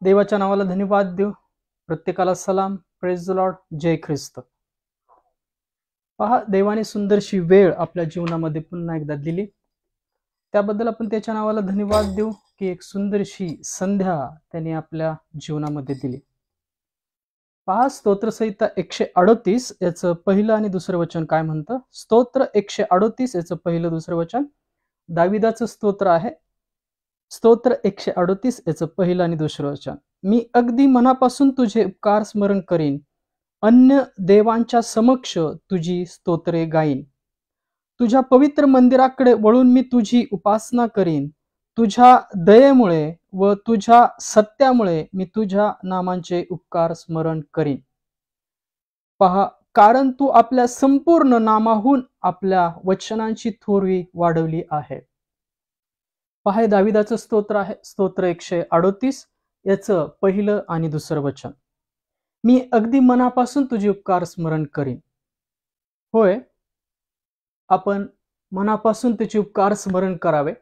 देवाच्या नावाला धन्यवाद देऊ. प्रत्येकाला सलाम. Praise the lord. जय ख्रिस्त. पहा, देवाने सुंदरशी वेळ आपल्या जीवनामध्ये पुन्हा एकदा दिली. त्याबद्दल आपण त्याच्या नावाला धन्यवाद देऊ की एक सुंदरशी संध्या त्याने आपल्या जीवनामध्ये दिली. पहा, स्तोत्रसंहिता 138 याचं पहिलं आणि दुसरं वचन काय म्हणतं. स्तोत्र 138 याचं पहिलं दुसरं वचन दाविदाचं स्तोत्र आहे. स्तोत्र 138 याचं पहिलं आणि दुसरं वचन. मी अगदी मनापासून तुझे उपकार स्मरण करीन, अन्य देवांच्या समक्ष तुझी स्तोत्रे गाईन. तुझ्या पवित्र मंदिराकडे वळून मी तुझी उपासना करीन. तुझ्या दयेमुळे व तुझ्या सत्यामुळे मी तुझ्या नामांचे उपकार स्मरण करीन. पहा, कारण तू आपल्या संपूर्ण नामाहून आपल्या वचनांची थोरवी वाढवली आहे. पहा, दाविदाचं स्तोत्र आहे. स्तोत्र 138 याचं पहिलं आणि दुसरं वचन. मी अगदी मनापासून तुझे उपकार स्मरण करीन. होय, आपण मनापासून त्याचे उपकार स्मरण करावे,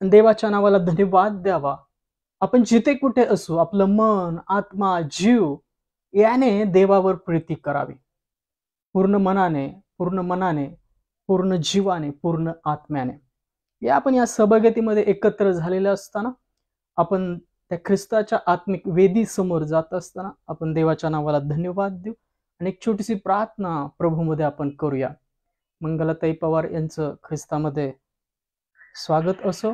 देवाच्या नावाला धन्यवाद द्यावा. आपण जिथे कुठे असू, आपलं मन, आत्मा, जीव याने देवावर प्रीती करावी. पूर्ण मनाने, पूर्ण जीवाने, पूर्ण आत्म्याने. आपण या सहभागितीमध्ये एकत्र झालेले असताना, आपण त्या ख्रिस्ताच्या आत्मिक वेदी समोर जात असताना आपण देवाच्या नावाला धन्यवाद देऊ आणि एक छोटीशी प्रार्थना प्रभूमध्ये आपण करूया. मंगलाताई पवार यांचं ख्रिस्तामध्ये स्वागत असो.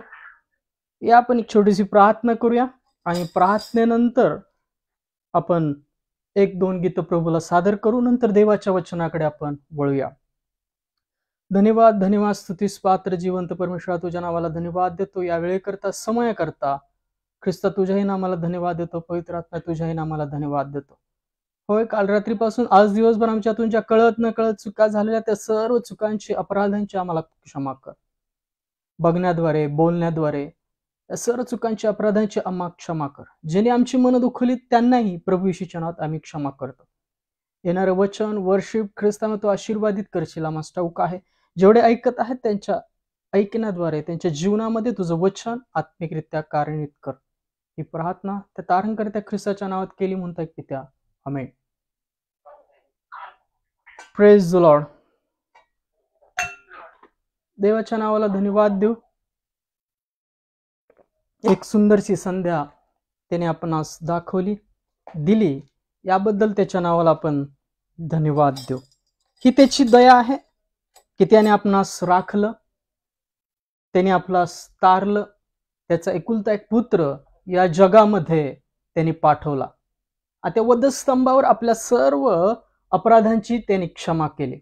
या आपण एक छोटीशी प्रार्थना करूया आणि प्रार्थनेनंतर आपण 1-2 गीत प्रभूला सादर करू. नंतर देवाच्या वचनाकडे आपण वळूया. धन्यवाद, स्तुतीस पात्र जिवंत परमेश्वरा, तुझ्या नावाला धन्यवाद देतो. या वेळेकरता, समयाकरता ख्रिस्ता तुझ्याही नामाला धन्यवाद देतो. पवित्र आत्मा तुझ्याही नामाला धन्यवाद देतो. होय, काल रात्रीपासून आज दिवसभर आमच्यातून ज्या कळत न कळत चुका झालेल्या, त्या सर्व चुकांची, अपराधांची आम्हाला क्षमा कर. बघण्याद्वारे, बोलण्याद्वारे या सर्व चुकांची, अपराधांची आम्हाला क्षमा कर. ज्याने आमची मन दुखलीत त्यांनाही प्रभू येशूच्या नावात आम्ही क्षमा करतो. येणारं वचन, वर्शिप ख्रिस्ताने तो आशीर्वादित करशील आम्हाला ठाऊक आहे. जेवढे ऐकत आहेत त्यांच्या ऐकण्याद्वारे त्यांच्या जीवनामध्ये तुझं वचन आत्मिकरित्या कार्यान्वित कर. ही प्रार्थना त्या तारणकर्त्या ख्रिस्ताच्या नावात केली म्हणताय पित्या. आमेन. Praise the lord. देवाच्या नावाला धन्यवाद देऊ. एक सुंदरशी संध्या त्याने आपणास दाखवली, दिली, याबद्दल त्याच्या नावाला आपण धन्यवाद देऊ. ही त्याची दया आहे की त्याने आपणास राखलं, त्याने आपणास तारलं, त्याचा एकुलता एक पुत्र या जगामध्ये त्यांनी पाठवला. आता वधस्तंभावर आपल्या सर्व अपराधांची त्यांनी क्षमा केली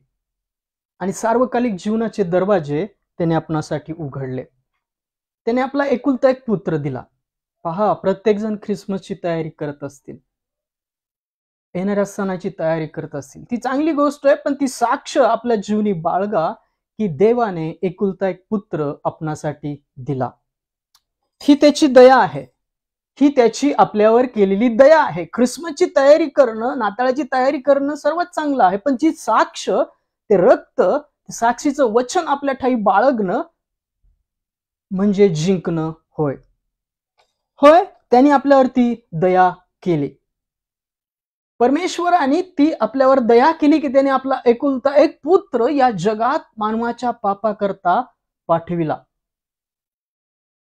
आणि सार्वकालिक जीवनाचे दरवाजे त्याने आपणासाठी उघडले. त्याने आपला एकुलता एक पुत्र दिला. पहा, प्रत्येक जण ख्रिसमसची तयारी करत असतील, येणाऱ्या सणाची तयारी करत असतील. ती चांगली गोष्ट आहे, पण ती साक्ष आपल्या जीवनी बाळगा की देवाने एकुलता एक पुत्र आपणासाठी दिला. ही त्याची दया आहे. ही त्याची आपल्यावर केलेली दया आहे. ख्रिसमसची तयारी करणं, नाताळाची तयारी करणं सर्वात चांगलं आहे, पण जी साक्ष, ते रक्त, साक्षीचं वचन आपल्या ठाई बाळगणं म्हणजे जिंकणं होय. होय, त्यांनी आपल्यावरती दया केली. परमेश्वराने ती आपल्यावर दया केली की त्याने आपला एकुलता एक पुत्र या जगात मानवाच्या पापाकरता पाठविला.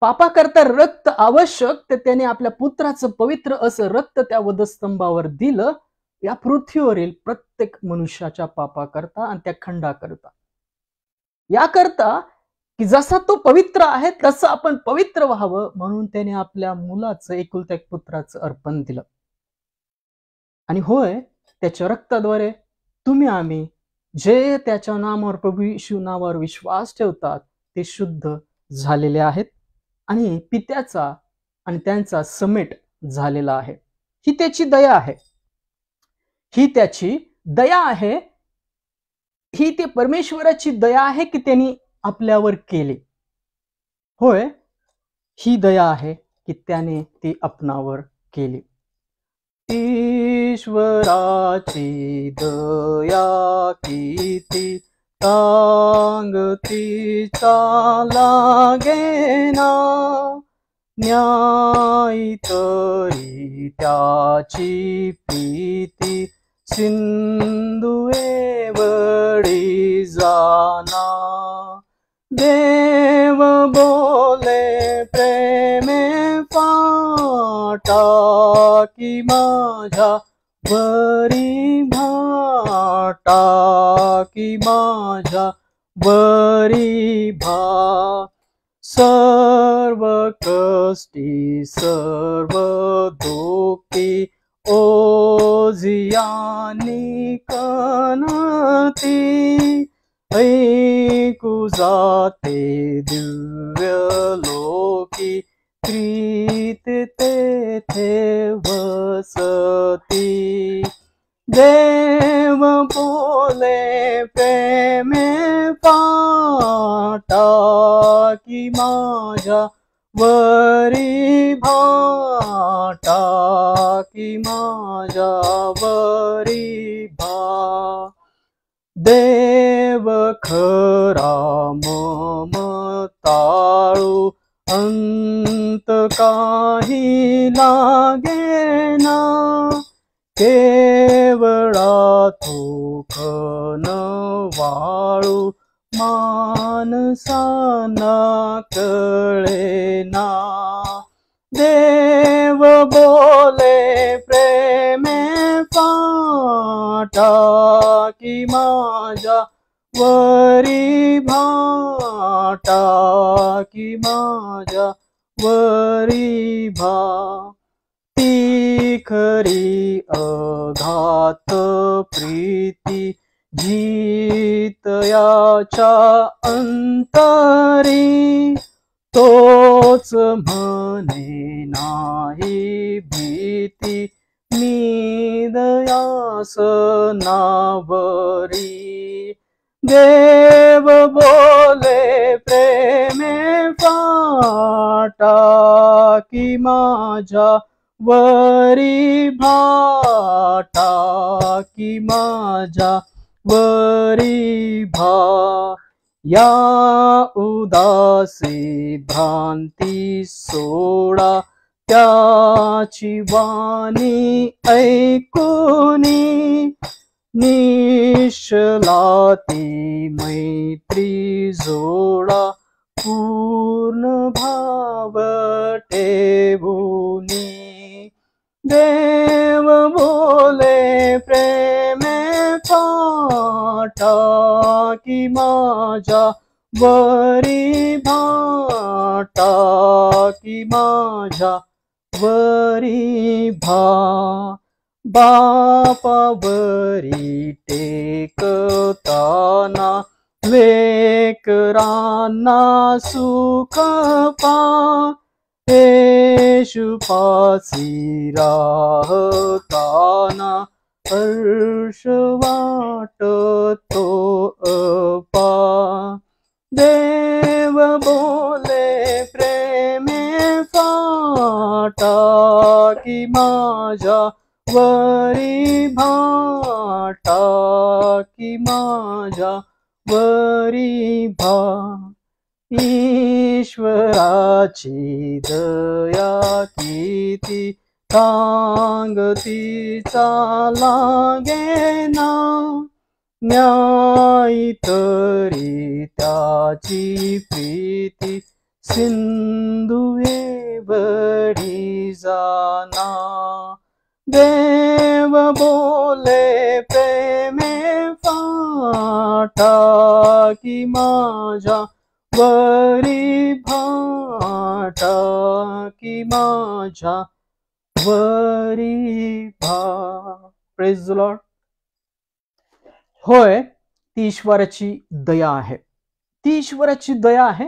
पापाकरता रक्त आवश्यक, तर त्याने आपल्या पुत्राचं पवित्र असं रक्त त्या वधस्तंभावर दिलं, या पृथ्वीवरील प्रत्येक मनुष्याच्या पापाकरता आणि त्या खंडाकरता. याकरता की जसा तो पवित्र आहे तसं आपण पवित्र व्हावं म्हणून त्याने आपल्या मुलाचं, एकुलत्या एक पुत्राचं अर्पण दिलं. आणि होय, त्याच्या रक्ताद्वारे तुम्ही आम्ही जे त्याच्या नामावर, प्रभू येशू नावावर विश्वास ठेवतात ते शुद्ध झालेले आहेत आणि पित्याचा आणि त्यांचा समेट झालेला आहे. ही त्याची दया आहे. ही त्याची दया आहे. ही ते परमेश्वराची दया आहे की त्यांनी आपल्यावर केली. होय, ही दया आहे की त्याने ती आपणावर केली. ईश्वराची दया किती सांगतीचा लागेना, न्यायी तरी त्याची प्रीती सिंधू एवढी जाना. देव बोले प्रेमे फाटा की माझ्या वरी भाटा की माझ्या वरी भा. सर्व कष्टी सर्व दुःखी ओझियानी कणती ऐकू जाते दिव्य लोकी प्रीत तेथे वसती. देव बोले प्रेमे पाटा की माझ्या वरी भाटा की माझ्या वरी भा. देव खरा ममताळू अंत काही लागेना. केवळा तो खन वाळू मानसाना कळेना. देव बोले प्रेमे पाटा की माझ्या वरी भाटा की माझ्या वरी भा. ती खरी अघात प्रीती जीतयाच्या अंतरी. तोच म्हणे नाही भीती मी दयास नावरी. देव बोले प्रेमे फाटा की माझ्या वरी भाटा की माझ्या वरी भा. या उदासी भ्रांती सोडा त्याची वाणी ऐकुनी. निश्चलाती मैत्री जोडा पूर्ण भाव ठेवूनी. देव बोले प्रेमे पाटा की माझ्या वरी भाटा की माझ्या वरी भा. बापावरी टेकताना लेकरांना सुख पा. येशूपासी राहताना हर्ष वाटतो अपा. देव बोले प्रेमे फाटा की माझ्या वरी भाटा की माझ्या वरी भा. ईश्वराची दया किती सांगतीचा लागेना. न्यायी तरी त्याची प्रीती सिंधू एवढी जाना. देव बोले प्रेमे फाटा की माझ्या वरी भाटा की माझ्या वरी भा. Praise the Lord. होय, ती ईश्वराची दया आहे. ती ईश्वराची दया आहे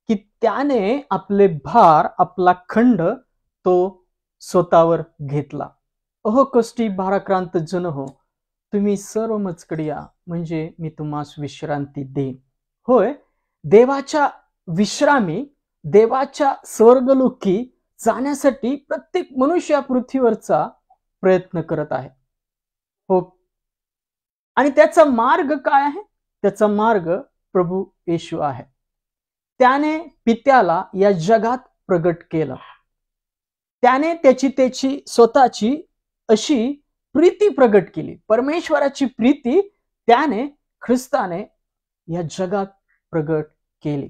की त्याने आपले भार आपला खंड तो स्वतःवर घेतला. अहो कष्टी भाराक्रांत जन हो, तुम्ही सर्व मजकडी या, म्हणजे मी तुम्हास विश्रांती देईन. होय, देवाच्या विश्रामी, देवाच्या स्वर्गलोकी जाण्यासाठी प्रत्येक मनुष्य या पृथ्वीवरचा प्रयत्न करत आहे. हो, आणि त्याचा मार्ग काय आहे? त्याचा मार्ग प्रभू येशू आहे. त्याने पित्याला या जगात प्रगट केलं. त्याने त्याची स्वतःची अशी प्रीती प्रगट केली. परमेश्वराची प्रीती त्याने ख्रिस्ताने या जगात प्रगट केली.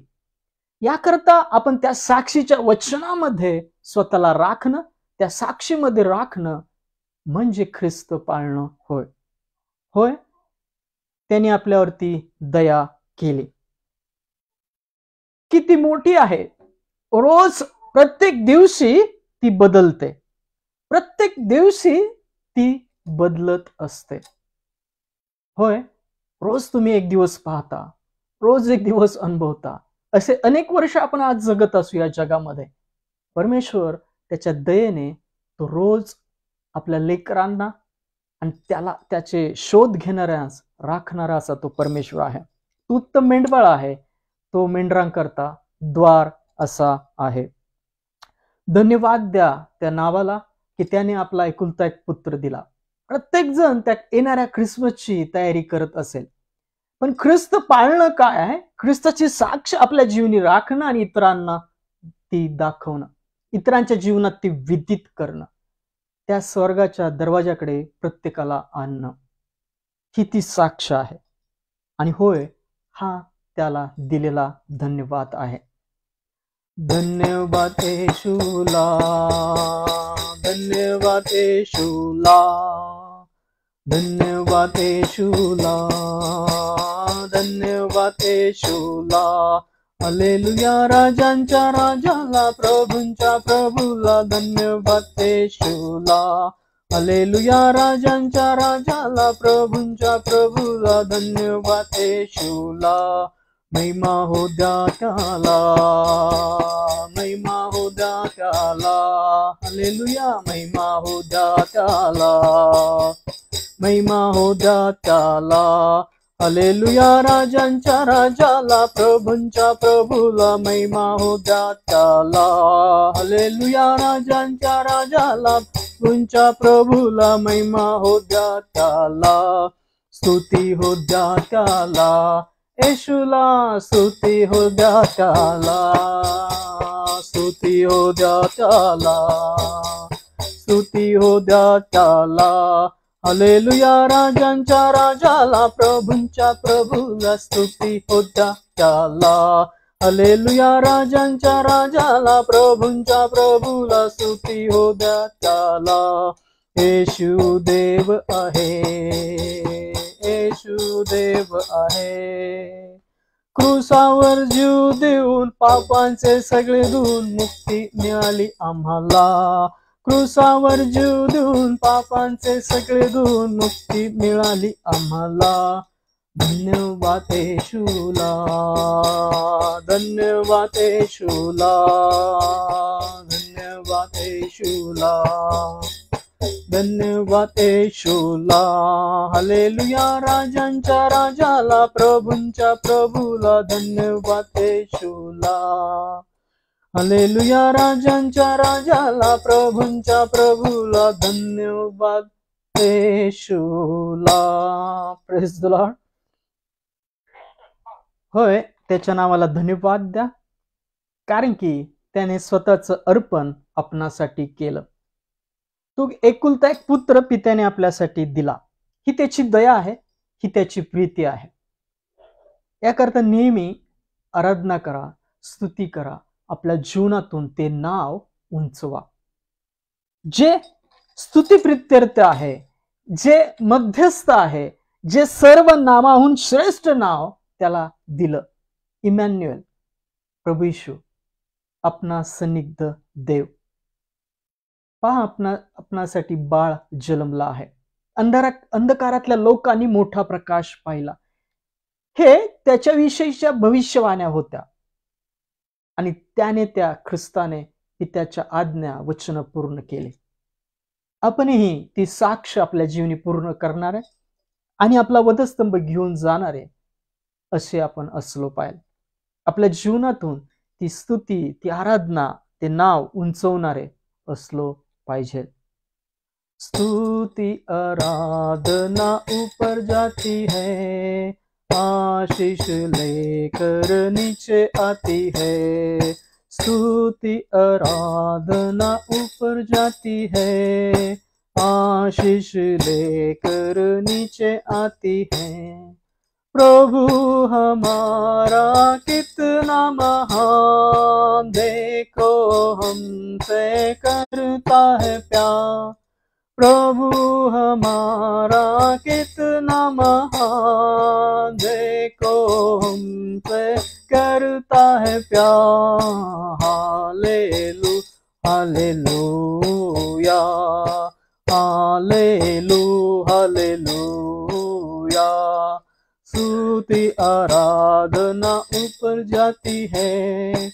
याकरता आपण त्या साक्षीच्या वचनामध्ये स्वतःला राखणं, त्या साक्षीमध्ये राखणं म्हणजे ख्रिस्त पाळणं होय. होय, त्यांनी आपल्यावरती दया केली. किती मोठी आहे. रोज प्रत्येक दिवशी ती बदलते. प्रत्येक दिवशी ती बदलत असते. होय, रोज तुम्ही एक दिवस पाहता, रोज एक दिवस अनुभवता. असे अनेक वर्ष आपण आज जगत असू या जगामध्ये. परमेश्वर त्याच्या दयेने तो रोज आपल्या लेकरांना आणि त्याचे शोध घेणाऱ्यास राखणारा असा तो परमेश्वर आहे. तो उत्तम मेंढपाळ आहे. तो मेंढरांकरता द्वार असा आहे. धन्यवाद द्या त्या नावाला की त्याने आपला एकुलता एक पुत्र दिला. प्रत्येक जण त्या येणाऱ्या ख्रिसमसची तयारी करत असेल, पण ख्रिस्त पाळणं काय आहे? ख्रिस्ताची साक्ष आपल्या जीवनी राखणं आणि इतरांना ती दाखवणं, इतरांच्या जीवनात ती विदित करणं, त्या स्वर्गाच्या दरवाजाकडे प्रत्येकाला आणणं, ही ती साक्ष आहे. आणि होय, हा त्याला दिलेला धन्यवाद आहे. धन्यवाद येशूला, धन्यवाद येशूला, धन्यवाद येशूला, धन्यवाद येशूला. हालेलुया राजांच्या राजाला, प्रभूंच्या प्रभूला धन्यवाद येशूला. हालेलुया राजांच्या राजाला, प्रभूंच्या प्रभूला धन्यवाद येशूला. महिमा हो द्या त्याला, महिमा हो द्या त्याला. हालेलुया, महिमा हो द्या त्याला, महिमा हो द्या त्याला. हालेलुया राजांच्या राजाला, प्रभूंच्या प्रभूला महिमा हो द्या त्याला. हालेलुया राजांच्या राजाला, प्रभूंच्या प्रभूला महिमा हो द्या त्याला. स्तुती हो द्या त्याला, येशूला स्तुती हो द्या त्याला, स्तुती हो द्या त्याला, स्तुती हो द्या त्याला. हालेलुया राजांच्या राजाला, प्रभूंच्या प्रभूला स्तुती हो द्या त्याला. हालेलुया राजांच्या राजाला, प्रभूंच्या प्रभूला स्तुती हो द्या त्याला. येशू देव आहे, येशू देव आहे. क्रूसावर जीव देऊन पापांचे सगळे धुवून मुक्ती मिळाली आम्हाला. क्रूसावर जीव देऊन पापांचे सगळे धुवून मुक्ती मिळाली आम्हाला. धन्यवाद येशूला, धन्यवाद येशूला, धन्यवाद येशूला, धन्यवाद येशूला. हालेलुया राजांच्या राजाला, प्रभूंच्या प्रभूला धन्यवाद येशूला. हालेलुया राजांच्या राजाला, प्रभूंच्या प्रभूला धन्यवाद येशूला. Praise the Lord. होय, त्याच्या नावाला धन्यवाद द्या, कारण की त्याने स्वतःचं अर्पण आपणासाठी केलं. तो एकुलता एक पुत्र पित्याने आपल्यासाठी दिला. ही त्याची दया आहे, ही त्याची प्रीती आहे. याकरता नेहमी आराधना करा, स्तुती करा, आपल्या जीवनातून ते नाव उंचवा. जे स्तुतिप्रित्यर्थ आहे, जे मध्यस्थ आहे, जे सर्व नामाहून श्रेष्ठ नाव त्याला दिलं, इमॅन्युएल, प्रभू येशू, आपणा सन्निग्ध देव. पहा, आपणासाठी बाळ जन्मला आहे. अंधकारातल्या लोकांनी मोठा प्रकाश पाहिला. हे त्याच्याविषयीच्या भविष्यवाण्या होत्या आणि त्याने त्या ख्रिस्ताने पित्याच्या आज्ञा वचन पूर्ण केले. आपणही ती साक्ष आपल्या जीवनी पूर्ण करणारे आणि आपला वधस्तंभ घेऊन जाणारे असे आपण असलो पाहिजे. आपल्या जीवनातून ती स्तुती, ती आराधना, ते नाव उंचवणारे असलो पाहिजे. स्तुति आराधना ऊपर जाती है, आशीष लेकर नीचे आती है. स्तुति आराधना ऊपर जाती है, आशीष लेकर नीचे आती है। प्रभु हमारा कितना महान, देखो हमसे करता है प्यार। प्रभु हमारा कितना महान, देखो हमसे करता है प्यार। Hallelujah, hallelujah. स्तुति आराधना ऊपर जाती है,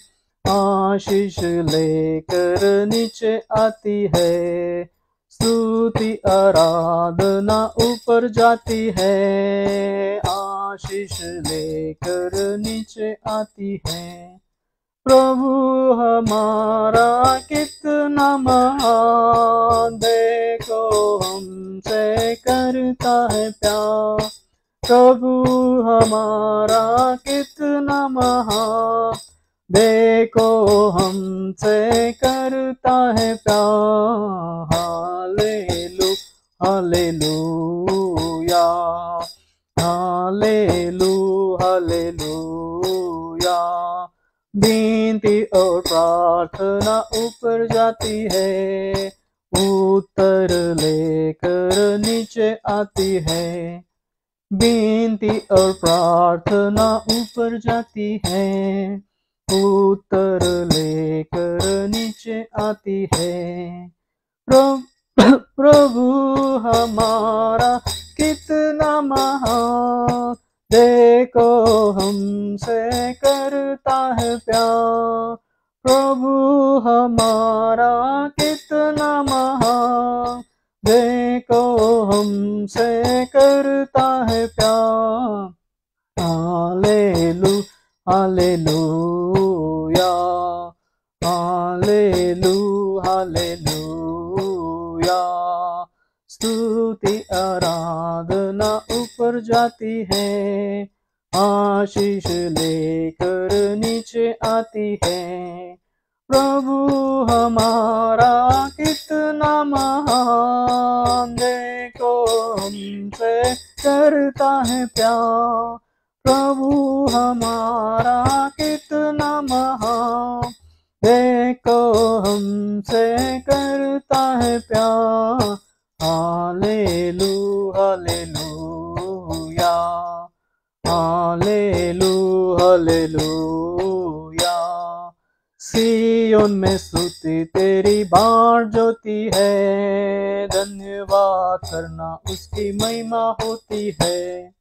आशीष लेकर नीचे आती है। स्तुति आराधना ऊपर जाती है, आशीष लेकर नीचे आती है। प्रभु हमारा कितना महान, देखो हमसे करता है प्यार। प्रभु हमारा कितना महान, देखो हमसे करता है प्यार। Hallelujah, hallelujah. विनती और प्रार्थना ऊपर जाती है, उत्तर लेकर नीचे आती है। विनती और प्रार्थना ऊपर जाती है, उत्तर लेकर नीचे आती है। प्रभु हमारा कितना महान, देखो हमसे करता है प्यार। प्रभु हमारा कितना महान, देखो हमसे करता है प्यार। Hallelujah, hallelujah. स्तुति आराधना ऊपर जाती है, आशीष लेकर नीचे आती है। प्रभु हमारा कितना महान, देखो हमसे करता है प्यार। प्रभु हमारा कितना महान, देखो हमसे करता है प्यार। Hallelujah, hallelujah. सियोन में स्तुति तेरी बाढ़ ज्योति है, धन्यवाद करना उसकी महिमा होती है।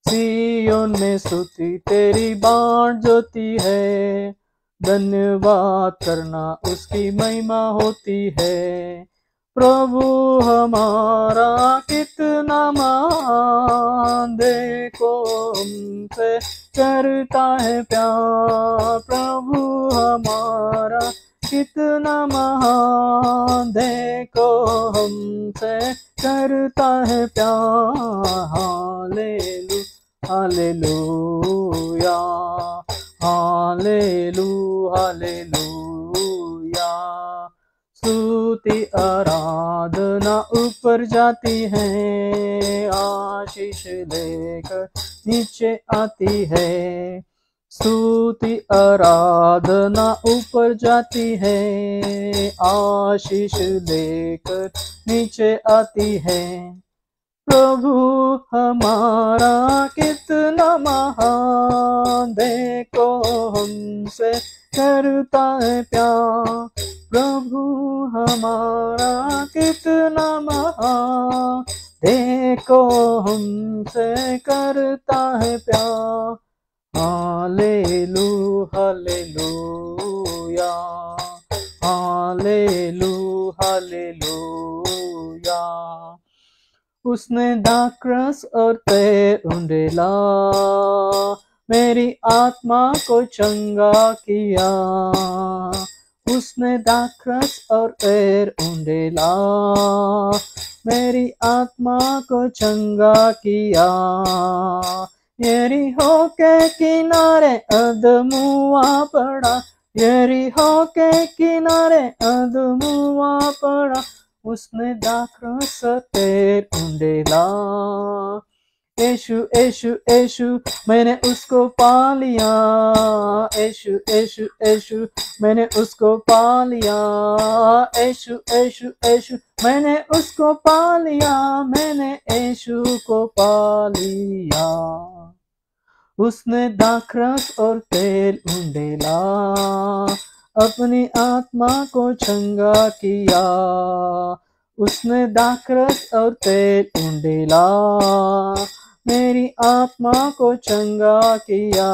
सियोन में स्तुति तेरी बाढ़ ज्योति है, धन्यवाद करना उसकी महिमा होती है। प्रभु हमारा कितना महान, देखो हमसे करता है प्यार। प्रभु हमारा कितना महान, देखो हमसे करता है प्यार। Hallelujah, hallelujah. स्तुति आराधना ऊपर जाती है, आशीष लेकर नीचे आती है। स्तुति आराधना ऊपर जाती है, आशीष लेकर नीचे आती है। प्रभु हमारा कितना महान, देखो हमसे करता है प्यार। प्रभु हमारा कितना महान, देखो हमसे करता है प्यार। Hallelujah, hallelujah. उसने दाखरस और पैर उंडेला, मेरी आत्मा को चंगा किया। उसने दाखरस और पैर उंडेला, मेरी आत्मा को चंगा किया। यरीहो के किनारे अदमुआ पड़ा, यरीहो के किनारे अधमुआ पड़ा, उसने दाखरस तेल उंडेला। यीशु यीशु यीशु मैंने उसको पा लिया, यीशु यीशु यीशु मैंने उसको पा लिया, यीशु यीशु यीशु मैंने उसको पा लिया, मैंने यीशु को पा लिया। उसने दाखरस और तेल उंडेला, अपनी आत्मा को चंगा किया। उसने दाखरस और तेल उंडेला, मेरी आत्मा को चंगा किया।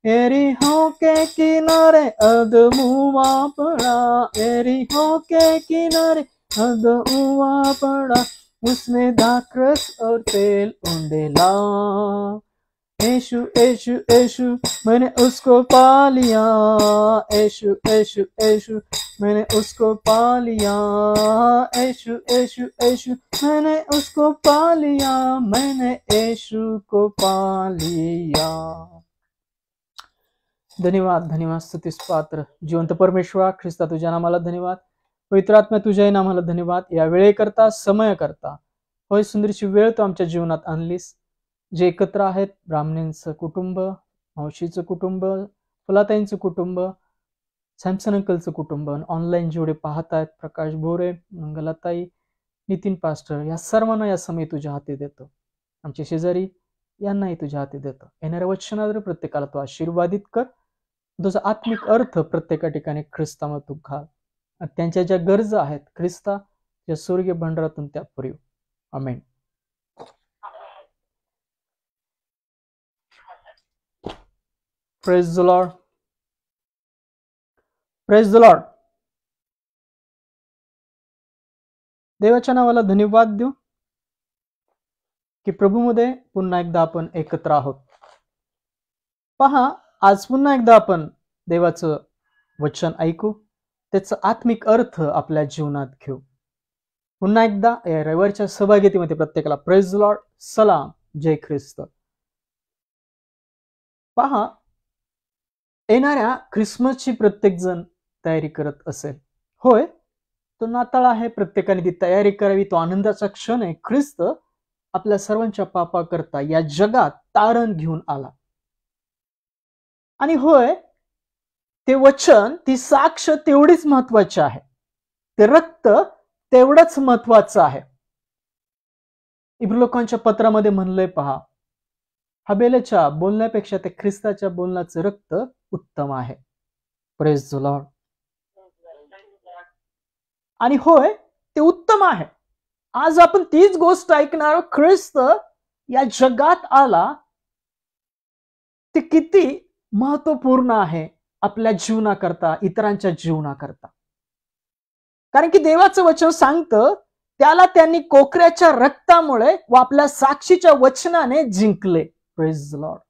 यरीहो के किनारे अधमुआ पड़ा, यरीहो के किनारे अधमुआ पड़ा, उसने दाखरस और तेल उंडेला। यीशु यीशु यीशु मैंने उसको पा लिया, यीशु यीशु यीशु मैंने उसको पा लिया, यीशु यीशु यीशु मैंने उसको पा लिया, मैंने यीशु को पा लिया। धन्यवाद धन्यवाद स्तुतीस पात्र जिवंत परमेश्वरा, ख्रिस्ता तुझ्या नामाला धन्यवाद, पवित्र आत्मा तुझ्याही नामाला धन्यवाद। या वेळेकरता समय करता होय सुंदरची वेळ तू आमच्या जीवनात आणलीस। जे एकत्र आहेत, ब्राह्मणांचं कुटुंब, मावशीचं कुटुंब, फुलाताईंचं कुटुंब, सॅमसन अंकलचं कुटुंब, ऑनलाईन जेवढे पाहत आहेत, प्रकाश भोरे, मंगलाताई, नितीन पास्टर, या सर्वांना या समय तुझ्या हाती देतो। आमचे शेजारी यांनाही तुझ्या हाती देतो। येणाऱ्या वचनाद्वारे प्रत्येकाला तू आशीर्वादित कर, तुझा आत्मिक अर्थ प्रत्येका ठिकाणी ख्रिस्तामध्ये तू घाल, त्यांच्या ज्या गरजा आहेत ख्रिस्ता या स्वर्गीय भंडारातून त्या पुरव। आमेन। Praise the lord, praise the lord. देवाच्या नावाला धन्यवाद देऊ की प्रभूमध्ये पुन्हा एकदा आपण एकत्र आहोत। पहा, आज पुन्हा एकदा आपण देवाचं वचन ऐकू, त्याचा आत्मिक अर्थ आपल्या जीवनात घेऊ। पुन्हा एकदा या रविवारच्या सहभागितीमध्ये प्रत्येकाला प्रेज द लॉर्ड, सलाम, जय ख्रिस्त। पहा, येणाऱ्या ख्रिसमसची प्रत्येक जण तयारी करत असेल। होय, तो नाताळ आहे, प्रत्येकाने ती तयारी करावी। तो आनंदाचा क्षण आहे। ख्रिस्त आपल्या सर्वांच्या पापाकरता या जगात तारण घेऊन आला। आणि होय, ते वचन, ती साक्ष तेवढीच महत्वाची आहे, ते रक्त तेवढंच महत्वाचं आहे। इब्रानियोच्या पत्रामध्ये म्हणलंय पहा, हबेलच्या बोलण्यापेक्षा ते ख्रिस्ताच्या बोलण्याचं रक्त उत्तम आहे। Praise the Lord. आणि होय, ते उत्तम आहे। आज आपण तीच गोष्ट ऐकणार, ख्रिस्त या जगात आला, ते किती महत्वपूर्ण आहे आपल्या जीवनाकरता, इतरांच्या जीवनाकरता। कारण की देवाचं वचन सांगतं, त्याला त्यांनी कोकऱ्याच्या रक्तामुळे व आपल्या साक्षीच्या वचनाने जिंकले। Praise the Lord.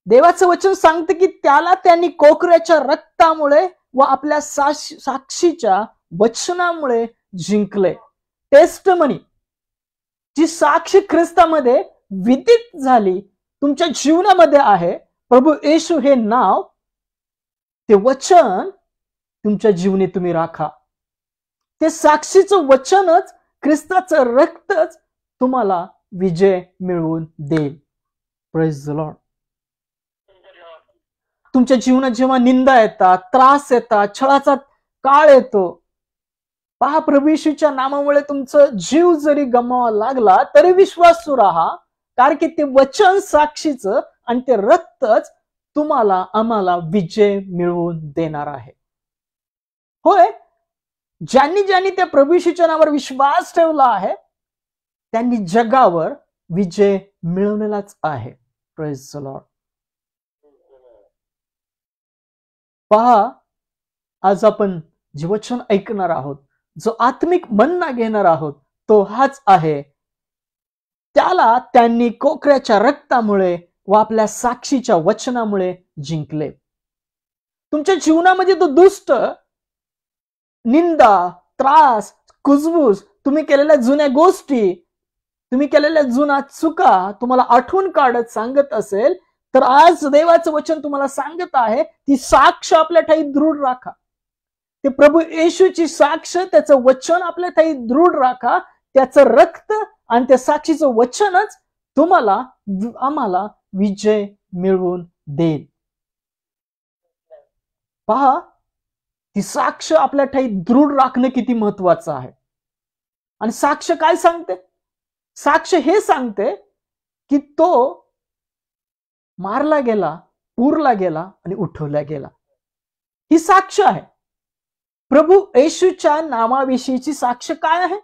देवाचं वचन सांगतं की त्याला त्यांनी कोकऱ्याच्या रक्तामुळे व आपल्या साक्षीच्या वचनामुळे जिंकले। टेस्टमनी, जी साक्षी ख्रिस्तामध्ये विदित झाली, तुमच्या जीवनामध्ये आहे। प्रभू येशू हे नाव, ते वचन तुमच्या जीवनी तुम्ही राखा। ते साक्षीचं वचनच, ख्रिस्ताचं रक्तच तुम्हाला विजय मिळवून देईल। Praise the Lord. तुमच्या जीवनात जेव्हा निंदा येतात, त्रास येतात, छळाचा काळ येतो, पहा, प्रभू येशूच्या नामामुळे तुमचं जीव जरी गमावा लागला तरी विश्वासू राहा, कारण की ते वचन साक्षीचं आणि ते रक्तच तुम्हाला आम्हाला विजय मिळवून देणार आहे। होय, ज्यांनी ज्यांनी त्या प्रभू येशूच्या नावावर विश्वास ठेवला आहे, त्यांनी जगावर विजय मिळवलेलाच आहे। Praise the Lord. पहा, आज आपण जे वचन ऐकणार आहोत, जो आत्मिक मन्ना घेणार आहोत, तो हाच आहे, त्याला त्यांनी कोकऱ्याच्या रक्तामुळे व आपल्या साक्षीच्या वचनामुळे जिंकले। तुमच्या जीवनामध्ये तो दुष्ट, निंदा, त्रास, कुजबूज, तुम्ही केलेल्या जुन्या गोष्टी, तुम्ही केलेल्या जुन्या चुका तुम्हाला आठवण काढत सांगत असेल, तर आज देवाचं वचन तुम्हाला सांगत आहे, ती साक्ष आपल्या ठाई दृढ राखा. ते प्रभू येशूची साक्ष, त्याचं वचन आपल्या ठाई दृढ राखा. त्याचं रक्त आणि त्या साक्षीचं वचनच तुम्हाला आम्हाला विजय मिळवून देईल. पहा, ती साक्ष आपल्या ठाई दृढ राखणं किती महत्वाचं आहे. आणि साक्ष काय सांगते? साक्ष हे सांगते की तो मारला गेला, पुरला गेला आणि उठवला गेला. ही साक्ष आहे. प्रभू येशूच्या नामाविषयीची साक्ष काय आहे?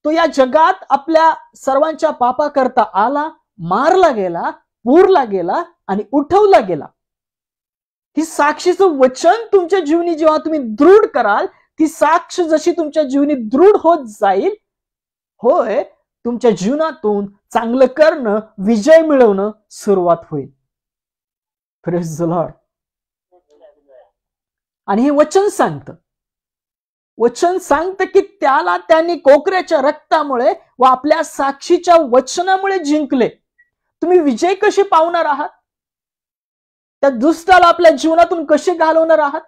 तो या जगात आपल्या सर्वांच्या पापाकरता आला, मारला गेला, पुरला गेला आणि उठवला गेला. ही साक्षीचं वचन तुमच्या जीवनी जेव्हा तुम्ही दृढ कराल, ती साक्ष जशी तुमच्या जीवनी दृढ होत जाईल, होय, तुमच्या जीवनातून चांगलं करणं, विजय मिळवणं सुरुवात होईल. Praise the Lord. आणि हे वचन सांगतं की त्याला त्यांनी कोकऱ्याच्या रक्तामुळे व आपल्या साक्षीच्या वचनामुळे जिंकले. तुम्ही विजय कसे पावणार आहात? त्या दुष्टाला आपल्या जीवनातून कसे घालवणार आहात?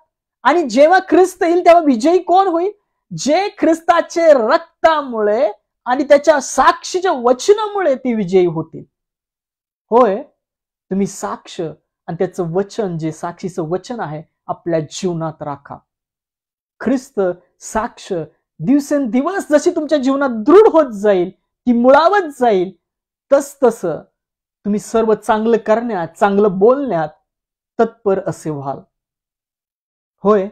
आणि जेव्हा ख्रिस्त येईल तेव्हा विजयी कोण होईल? जे ख्रिस्ताचे रक्तामुळे आणि त्याच्या साक्षीच्या वचनामुळे ते विजयी होतील. होय, तुम्ही साक्ष आणि त्याचं वचन, जे साक्षीचं वचन आहे, आपल्या जीवनात राखा. ख्रिस्त साक्ष दिवसेंदिवस जशी तुमच्या जीवनात दृढ होत जाईल, ती मुळावत जाईल, तस तुम्ही सर्व चांगलं करण्यात, चांगलं बोलण्यात तत्पर असे व्हाल. होय,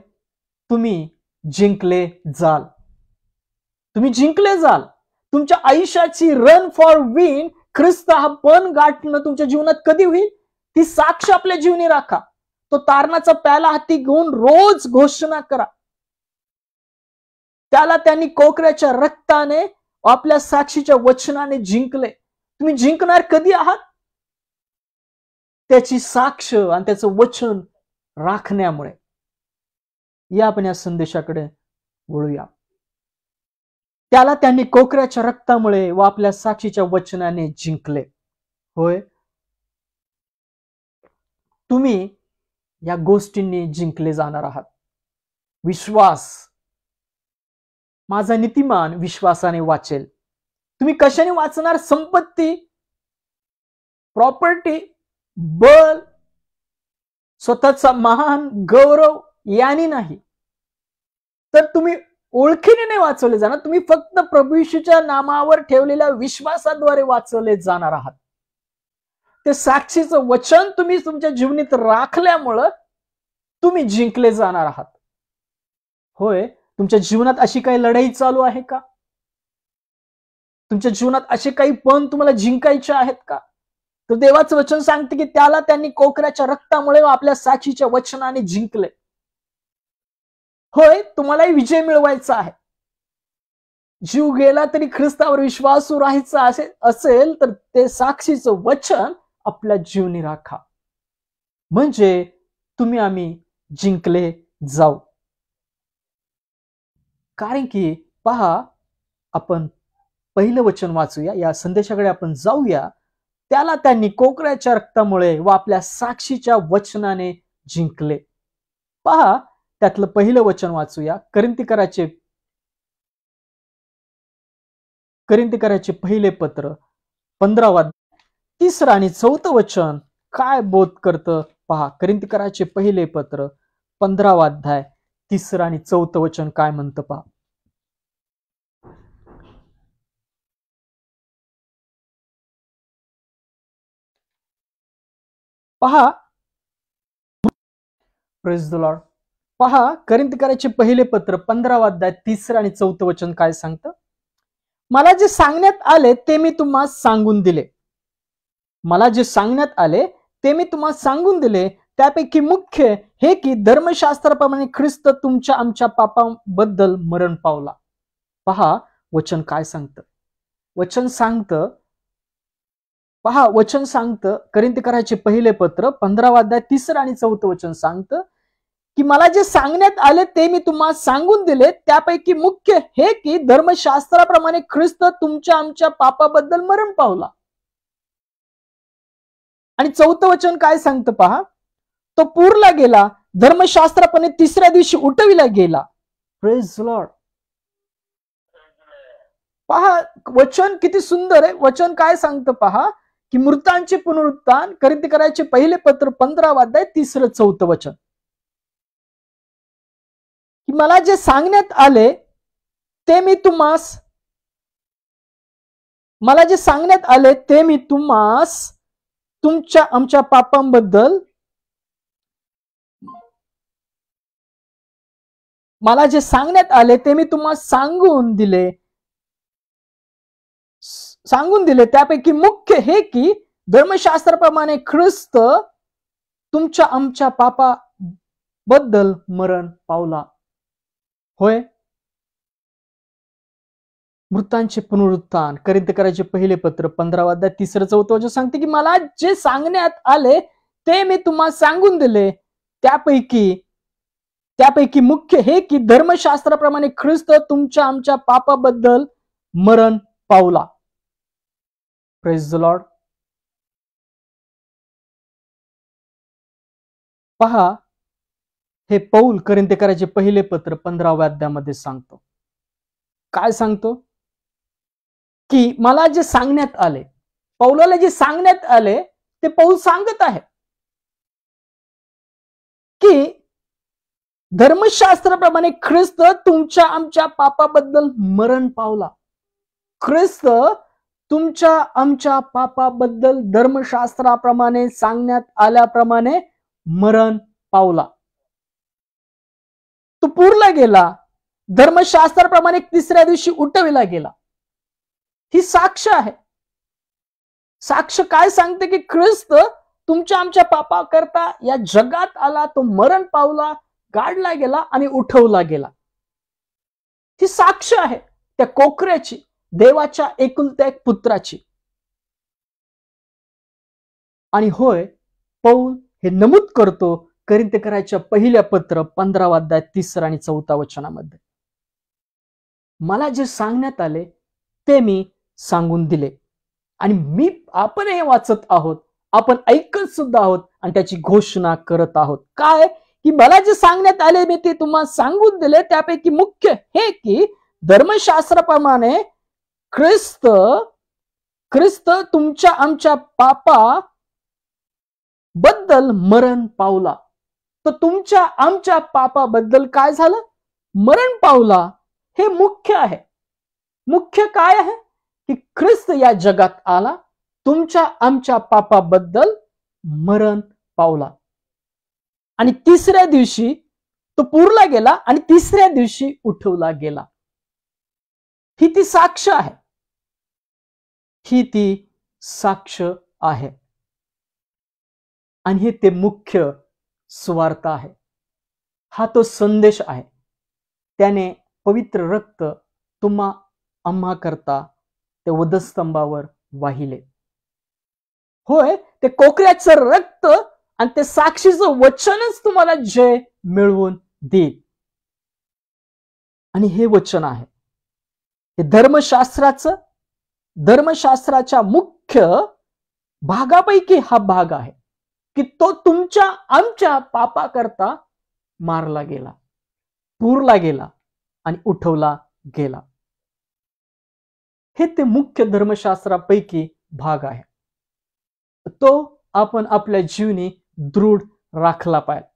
तुम्ही जिंकले जाल. तुम्ही जिंकले जाल. तुमच्या आयुष्याची रन फॉर विन, ख्रिस्त हा पण गाठणं तुमच्या जीवनात कधी होईल? ती साक्ष आपल्या जीवनी राखा. तो तारणाचा प्याला हाती घेऊन रोज घोषणा करा, त्याला त्यांनी कोकऱ्याच्या रक्ताने, आपल्या साक्षीच्या वचनाने जिंकले. तुम्ही जिंकणार कधी आहात? त्याची साक्ष आणि त्याचं वचन राखण्यामुळे. या आपण या संदेशाकडे वळूया. त्याला त्यांनी कोकऱ्याच्या रक्तामुळे व आपल्या साक्षीच्या वचनाने जिंकले. होय, तुम्ही या गोष्टींनी जिंकले जाणार आहात. विश्वास. माझा नीतिमान विश्वासाने वाचेल. तुम्ही कशाने वाचणार? संपत्ती, प्रॉपर्टी, बल, स्वतःचा महान गौरव याने नाही. तर तुम्ही ओळखीने नाही वाचवले जाणार. तुम्ही फक्त प्रभू येशूच्या नामावर ठेवलेल्या विश्वासाद्वारे वाचवले जाणार आहात. ते साक्षीचं वचन तुम्ही तुमच्या जीवनात राखल्यामुळं तुम्ही जिंकले जाणार आहात. होय, तुमच्या जीवनात अशी काही लढाई चालू आहे का? तुमच्या जीवनात असे काही पण तुम्हाला जिंकायचे आहेत का? तर देवाचं वचन सांगते की त्याला त्यांनी कोकऱ्याच्या रक्तामुळे व आपल्या साक्षीच्या वचनाने जिंकले. होय, तुम्हालाही विजय मिळवायचा आहे. जीव गेला तरी ख्रिस्तावर विश्वासू राहायचा असेल तर ते साक्षीचं वचन आपल्या जीवनी राखा, म्हणजे तुम्ही आम्ही जिंकले जाऊ. कारण की पहा, आपण पहिलं वचन वाचूया, या संदेशाकडे आपण जाऊया. त्याला त्यांनी कोकऱ्याच्या रक्तामुळे व आपल्या साक्षीच्या वचनाने जिंकले. पहा, त्यातलं पहिलं वचन वाचूया. करिंथीकराचे पहिले पत्र 15 3 आणि 4 वचन काय बोध करतं पहा. करिंथीकराचे पहिले पत्र 15 3 आणि 4 वचन काय म्हणतं पहा. पहा, प्रेज द लॉर्ड. पहा, करिंथीकराचे पहिले पत्र 15 3 आणि 4 वचन काय सांगतं. मला जे सांगण्यात आले ते मी तुम्हाला सांगून दिले. मला जे सांगण्यात आले ते मी तुम्हाला सांगून दिले. त्यापैकी मुख्य हे की धर्मशास्त्राप्रमाणे ख्रिस्त तुमच्या आमच्या पापाबद्दल मरण पावला. पहा, वचन काय सांगतं. वचन सांगतं, पहा, वचन सांगतं. करिंथीकराचे पहिले पत्र 15 3 आणि 4 वचन सांगतं की मला जे सांगण्यात आले ते मी तुम्हाला सांगून दिले. त्यापैकी मुख्य हे की धर्मशास्त्राप्रमाणे ख्रिस्त तुमच्या आमच्या पापाबद्दल मरण पावला आणि 4थं वचन काय सांगतं पहा, तो पुरला गेला, धर्मशास्त्राप्रमाणे 3ऱ्या दिवशी उठविला गेला. Praise Lord. पहा वचन किती सुंदर आहे. वचन काय सांगतं पहा, की मृतांचे पुनरुत्थान, कोरिन्थीकरांचे पहिले पत्र 15 अध्याय 3 4 वचन. की मला जे सांगण्यात आले ते मी तुम्हास तुमच्या आमच्या पापांबद्दल मला जे सांगण्यात आले ते मी तुम्हाला सांगून दिले त्यापैकी मुख्य हे की धर्मशास्त्राप्रमाणे ख्रिस्त तुमच्या आमच्या पापाबद्दल मरण पावला. होय, मृतांचे पुनरुत्थान, कोरिन्थीकरांचे पहिले पत्र 15 अध्याय 3 4 वचन सांगते की मला जे सांगण्यात आले ते मी तुम्हाला सांगून दिले त्यापैकी मुख्य हे की धर्मशास्त्राप्रमाणे ख्रिस्त तुमच्या आमच्या पापाबद्दल मरण पावला. Praise the Lord. पहा, हे पौल कोरिन्थीकरांचे पहिले पत्र 15व्या अध्यायामध्ये सांगतो. काय सांगतो? की मला जे सांगण्यात आले, पौलाला जे सांगण्यात आले ते पौल सांगत आहे की धर्मशास्त्राप्रमाणे ख्रिस्त तुमच्या आमच्या पापाबद्दल मरण पावला. ख्रिस्त तुमच्या आमच्या पापाबद्दल धर्मशास्त्राप्रमाणे सांगण्यात आल्याप्रमाणे मरण पावला. तो पुरला गेला, धर्मशास्त्राप्रमाणे 3ऱ्या दिवशी उठविला गेला. ही साक्ष आहे. साक्ष काय सांगते की ख्रिस्त तुमच्या आमच्या पापाकरता या जगात आला, तो मरण पावला, गाडला गेला आणि उठवला गेला. ही साक्ष आहे त्या कोकऱ्याची, देवाच्या एकुलत्या एक पुत्राची. आणि होय, पौल हे नमूद करतो कोरिन्थीकरांच्या पहिल्या पत्र 15 अध्याय 3 आणि 4 वचनामध्ये, मला जे सांगण्यात आले ते मी सांगून दिले. आणि आपण हे वाचत आहोत, आपण ऐकत सुद्धा आहोत आणि त्याची घोषणा करत आहोत. काय? की मला जे सांगण्यात आले मी ते तुम्हाला सांगून दिले. त्यापैकी मुख्य हे की धर्मशास्त्राप्रमाणे ख्रिस्त तुमच्या आमच्या पापाबद्दल मरण पावला. तर तुमच्या आमच्या पापाबद्दल काय झालं? मरण पावला. हे मुख्य आहे. मुख्य काय आहे? की ख्रिस्त या जगात आला, तुमच्या आमच्या पापाबद्दल मरण पावला आणि 3ऱ्या दिवशी तो पुरला गेला आणि 3ऱ्या दिवशी उठवला गेला. ही ती साक्ष आहे. ही ती साक्ष आहे. आणि हे ते मुख्य सुवार्ता आहे. हा तो संदेश आहे. त्याने पवित्र रक्त तुम्हा आम्हा करता ते वधस्तंभावर वाहिले. होय, ते कोकऱ्याचं रक्त आणि ते साक्षीचं वचनच तुम्हाला जय मिळवून देईल. आणि हे वचन आहे हे धर्मशास्त्राच्या मुख्य भागापैकी हा भाग आहे की तो तुमच्या आमच्या पापाकरता मारला गेला, पुरला गेला आणि उठवला गेला. हे ते मुख्य धर्मशास्त्रापैकी भाग आहे. तो आपण आपल्या जीवनी दृढ राखला पाहिजे.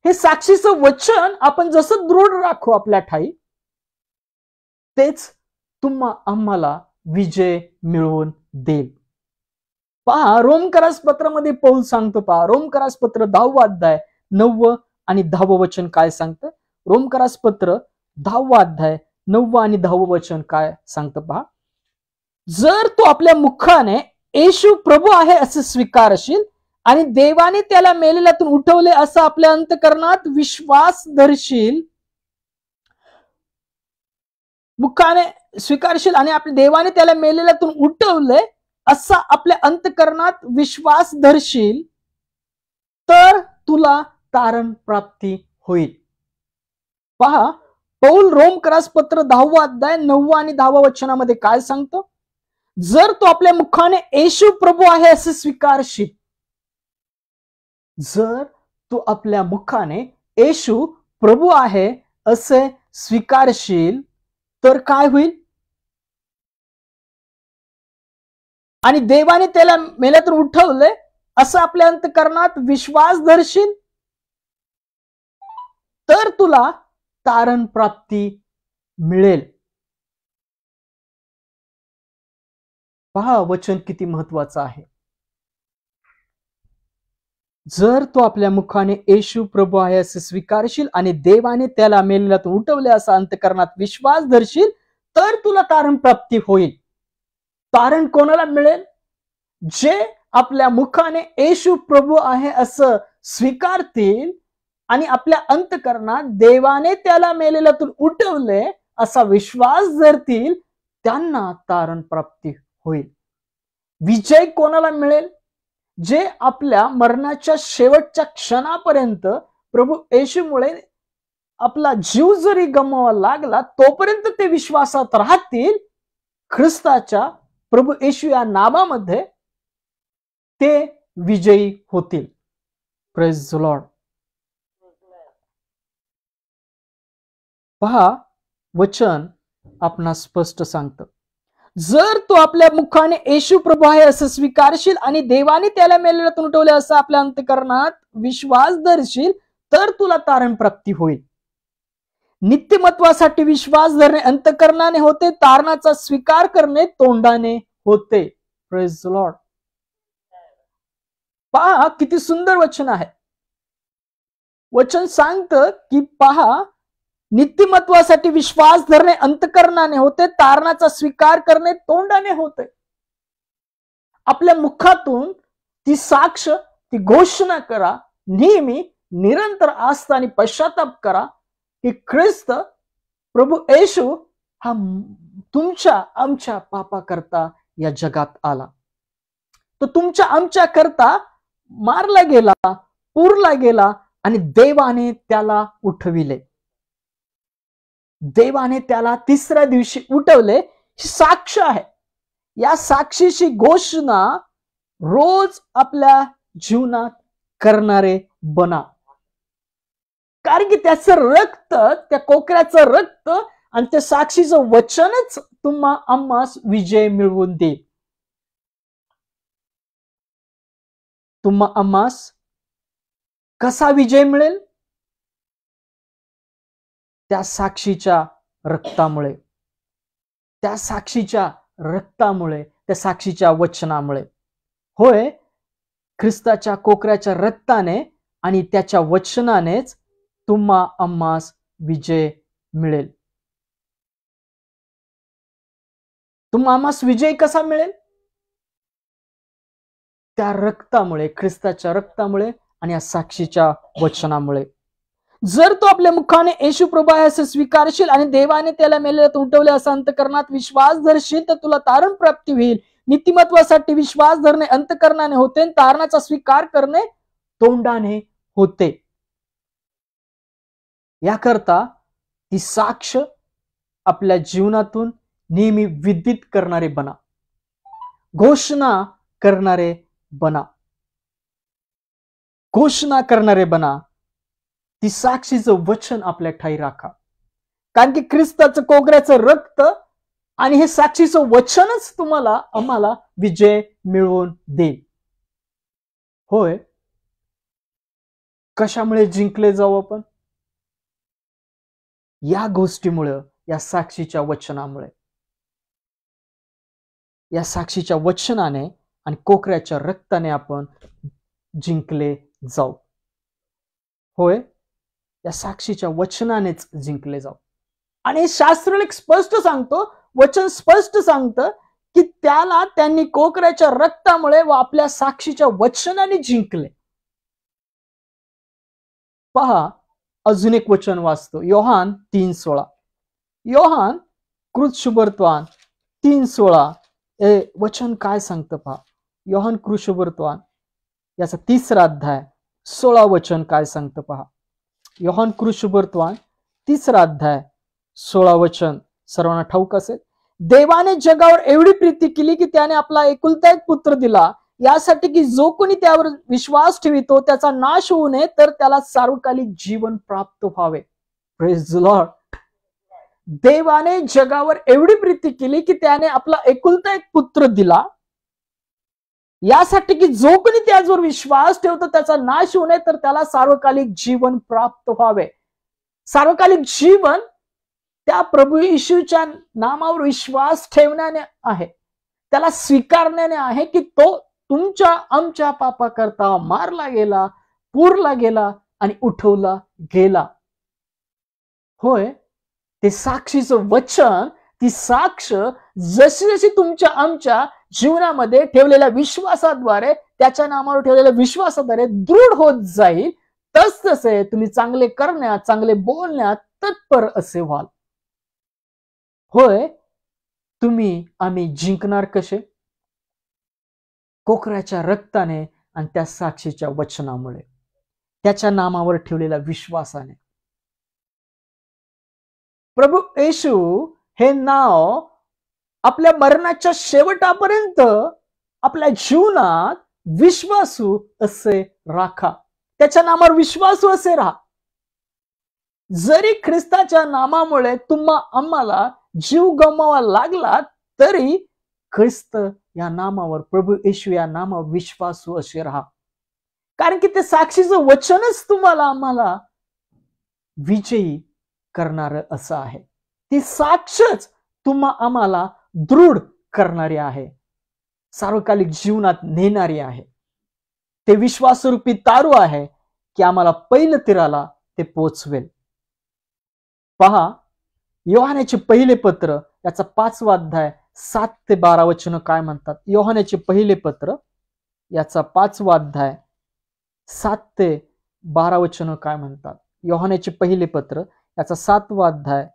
हे साक्षीचं वचन आपण जसं दृढ राखू आपल्या ठाई, तेच आम्हाला विजय मिळवून देईल. पहा, रोमकरास पत्रामध्ये पौल सांगतो. पहा, रोमकरास पत्र 10 अध्याय 9 आणि 10 वचन काय सांगतं. रोमकरास पत्र 10 अध्याय 9 आणि 10 वचन काय सांगतं पहा. जर तू आपल्या मुखाने येशू प्रभू आहे असे स्वीकारशील आणि देवाने त्याला मेलेल्यातून उठवले असं आपल्या अंतकरणात विश्वास धरशील, मुखाने स्वीकारशील आणि आपल्या देवाने त्याला मेलेल्यातून उठवले असा आपल्या अंतकरणात विश्वास धरशील, तर तुला तारण प्राप्ती होईल. पहा, पौल रोमकरास पत्र 10 अध्याय 9 आणि 10 वचनामध्ये काय सांगतो. जर तू आपल्या मुखाने येशू प्रभू आहे असे स्वीकारशील, जर तू आपल्या मुखाने येशू प्रभू आहे असे स्वीकारशील तर काय होईल? आणि देवाने त्याला मेल्यातून उठवले असं आपल्या अंतःकरणात विश्वास धरशील तर तुला तारण प्राप्ती मिळेल. पहा वचन किती महत्वाचं आहे. जर तू आपल्या मुखाने येशू प्रभू आहे असे स्वीकारशील आणि देवाने त्याला मेलेल्यातून उठवले असा अंतःकरणात विश्वास धरशील तर तुला तारण प्राप्ती होईल. तारण कोणाला मिळेल? जे आपल्या मुखाने येशू प्रभू आहे असं स्वीकारतील आणि आपल्या अंतःकरणात देवाने त्याला मेलेल्यातून उठवले असा विश्वास धरतील त्यांना तारण प्राप्ती होईल. विजय कोणाला मिळेल? जे आपल्या मरणाच्या शेवटच्या क्षणापर्यंत प्रभू येशूमुळे आपला जीव जरी गमवावा लागला तोपर्यंत ते विश्वासात राहतील, ख्रिस्ताच्या प्रभू येशू या नावामध्ये ते विजयी होतील. Praise the Lord. पहा वचन आपणास स्पष्ट सांगतं, जर तू आपल्या मुखाने येशू प्रभू आहे असं स्वीकारशील आणि देवाने त्याला मेलेल्यातून उठवले असं आपल्या अंतःकरणात विश्वास धरशील तर तुला तारण प्राप्ती होईल. नित्यमत्वासाठी विश्वास धरणे अंतःकरणाने होते, तारणाचा स्वीकार करणे तोंडाने होते. Praise the Lord. पहा किती सुंदर वचन आहे. वचन सांगतं की पहा, नित्यमत्वासाठी विश्वास धरणे अंतःकरणाने होते, तारणाचा स्वीकार करणे तोंडाने होते. आपल्या मुखातून ती साक्ष, ती घोषणा करा, नेहमी निरंतर आस्था आणि पश्चाताप करा की ख्रिस्त प्रभू येशू हा तुमच्या आमच्या पापा करता या जगात आला. तो तुमच्या आमच्या करता मारला गेला, पुरला गेला आणि देवाने त्याला उठविले. देवाने त्याला तिसऱ्या दिवशी उठवले ही साक्ष आहे. या साक्षीची घोषणा रोज आपल्या जीवनात करणारे बना. कारण की त्याचं रक्त, त्या कोकऱ्याचं रक्त आणि त्या साक्षीचं वचनच तुम्हा आम्हास विजय मिळवून देईल. तुम्हा आम्हास कसा विजय मिळेल? त्या साक्षीच्या रक्तामुळे, त्या साक्षीच्या रक्तामुळे, त्या साक्षीच्या वचनामुळे. होय, ख्रिस्ताच्या कोकऱ्याच्या रक्ताने आणि त्याच्या वचनानेच तुम्हा आम्हास विजय मिळेल. तुम्हा आम्हास विजय कसा मिळेल? त्या रक्तामुळे, ख्रिस्ताच्या रक्तामुळे आणि या साक्षीच्या वचनामुळे. जर तू आपल्या मुखाने येशू प्रभू आहे असे स्वीकारशील आणि देवाने त्याला मेलेल्यातून उठवले असा अंतःकरणात विश्वास धरशील तर तुला तारण प्राप्ती होईल. नीतिमत्वासाठी विश्वास धरणे अंतःकरणाने होते, तारणाचा स्वीकार करणे तोंडाने होते. याकरता ती साक्ष आपल्या जीवनातून नेहमी विदित करणारे बना, घोषणा करणारे बना, घोषणा करणारे बना. ती साक्षीचं वचन आपल्या ठाई राखा. कारण की ख्रिस्ताचं कोकऱ्याचं रक्त आणि हे साक्षीचं वचनच तुम्हाला आम्हाला विजय मिळवून देईल. होय, कशामुळे जिंकले जाऊ आपण? या गोष्टीमुळे, या साक्षीच्या वचनामुळे. या साक्षीच्या वचनाने आणि कोकऱ्याच्या रक्ताने आपण जिंकले जाऊ. होय, या साक्षीच्या वचनानेच जिंकले जाऊ. आणि शास्त्र स्पष्ट सांगतो, वचन स्पष्ट सांगतं की त्याला त्यांनी कोकऱ्याच्या रक्तामुळे व आपल्या साक्षीच्या वचनाने जिंकले. पहा, अजून एक वचन वाचतो, योहान 3:16. योहान कृतशुभवर्तमान 3:16 हे वचन काय सांगतं पहा. योहान कृतशुभवर्तमान याचा 3रा अध्याय 16 वचन काय सांगतं पहा. योहान कृतशुभवर्तमान 3रा अध्याय 16 वचन सर्वांना ठाऊक असेल. देवाने जगावर एवढी प्रीती केली की त्याने आपला एकुलता एक पुत्र दिला, यासाठी की जो कोणी त्यावर विश्वास ठेवितो त्याचा नाश होऊ नये, तर त्याला सार्वकालिक जीवन प्राप्त व्हावे. Praise the Lord. देवाने जगावर एवढी प्रीती केली की त्याने आपला एकुलता एक पुत्र दिला, यासाठी की जो कोणी त्याच्यावर विश्वास ठेवतो त्याचा नाश होऊ नये, तर त्याला सार्वकालिक जीवन प्राप्त व्हावे. सार्वकालिक जीवन त्या प्रभू येशूच्या नामावर विश्वास ठेवण्याने आहे, त्याला स्वीकारण्याने आहे की तो तुमच्या आमच्या पापाकरता मारला गेला, पुरला गेला आणि उठवला गेला. होय, ते साक्षीचं वचन, ती साक्ष जशी जशी तुमच्या आमच्या जीवनामध्ये ठेवलेल्या विश्वासाद्वारे, त्याच्या नामावर ठेवलेल्या विश्वासाद्वारे दृढ होत जाईल, तसतसे तुम्ही चांगले करण्यात, चांगले बोलण्यात तत्पर असे व्हाल. होय, तुम्ही आम्ही जिंकणार कसे? कोकराच्या रक्ताने आणि त्या साक्षीच्या वचनामुळे, त्याच्या नामावर ठेवलेल्या विश्वासाने. प्रभू येशू हे नाव आपल्या मरणाच्या शेवटापर्यंत आपल्या जीवनात विश्वासू असे राखा. त्याच्या नामावर विश्वासू असे राहा. जरी ख्रिस्ताच्या नामामुळे आम्हाला जीव गमवावा लागला, तरी ख्रिस्त या नामावर, प्रभू येशू या नामावर विश्वासू असे राहा. कारण की ते साक्षीचं वचनच तुम्हाला आम्हाला विजयी करणार असं आहे. ती साक्षच आम्हाला दृढ करणारी आहे, सार्वकालिक जीवनात नेणारी आहे. ते विश्वासरूपी तारू आहे की आम्हाला पहिलं तीराला ते पोचवेल. पहा, योहानाचे पहिले पत्र याचा 5वा अध्याय 7 ते 12 वचन काय म्हणतात. योहानाचे पहिले पत्र याचा 5वा अध्याय 7 ते 12 वचन काय म्हणतात. योहानाचे पहिले पत्र याचा 5वा अध्याय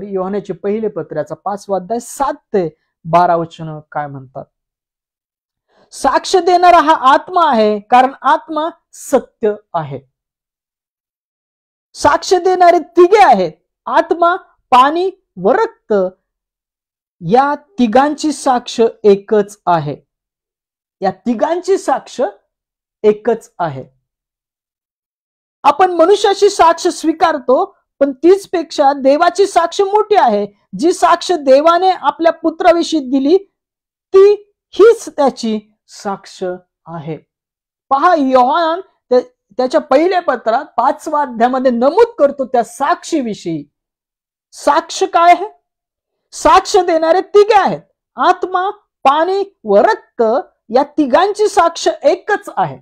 योहानाचे पहिले पत्र याचा 5वा अध्याय 7 ते 12 वचन काय म्हणतात. साक्ष देणारा हा आत्मा आहे, कारण आत्मा सत्य आहे. साक्ष देणारे तिघे आहेत, आत्मा, पाणी व रक्त. या तिघांची साक्ष एकच आहे. या तिघांची साक्ष एकच आहे. आपण मनुष्याची साक्ष स्वीकारतो, पण तीच पेक्षा देवाची साक्ष मोठी आहे. जी साक्ष देवाने आपल्या पुत्राविषयी दिली, ती हीच त्याची साक्ष आहे. पहा, योहान त्याच्या पहिल्या पत्रात 5व्या अध्यायामध्ये नमूद करतो त्या साक्षीविषयी. साक्ष काय आहे? साक्ष देणारे तिघे आहेत, आत्मा, पाणी व रक्त. या तिघांची साक्ष एकच आहे.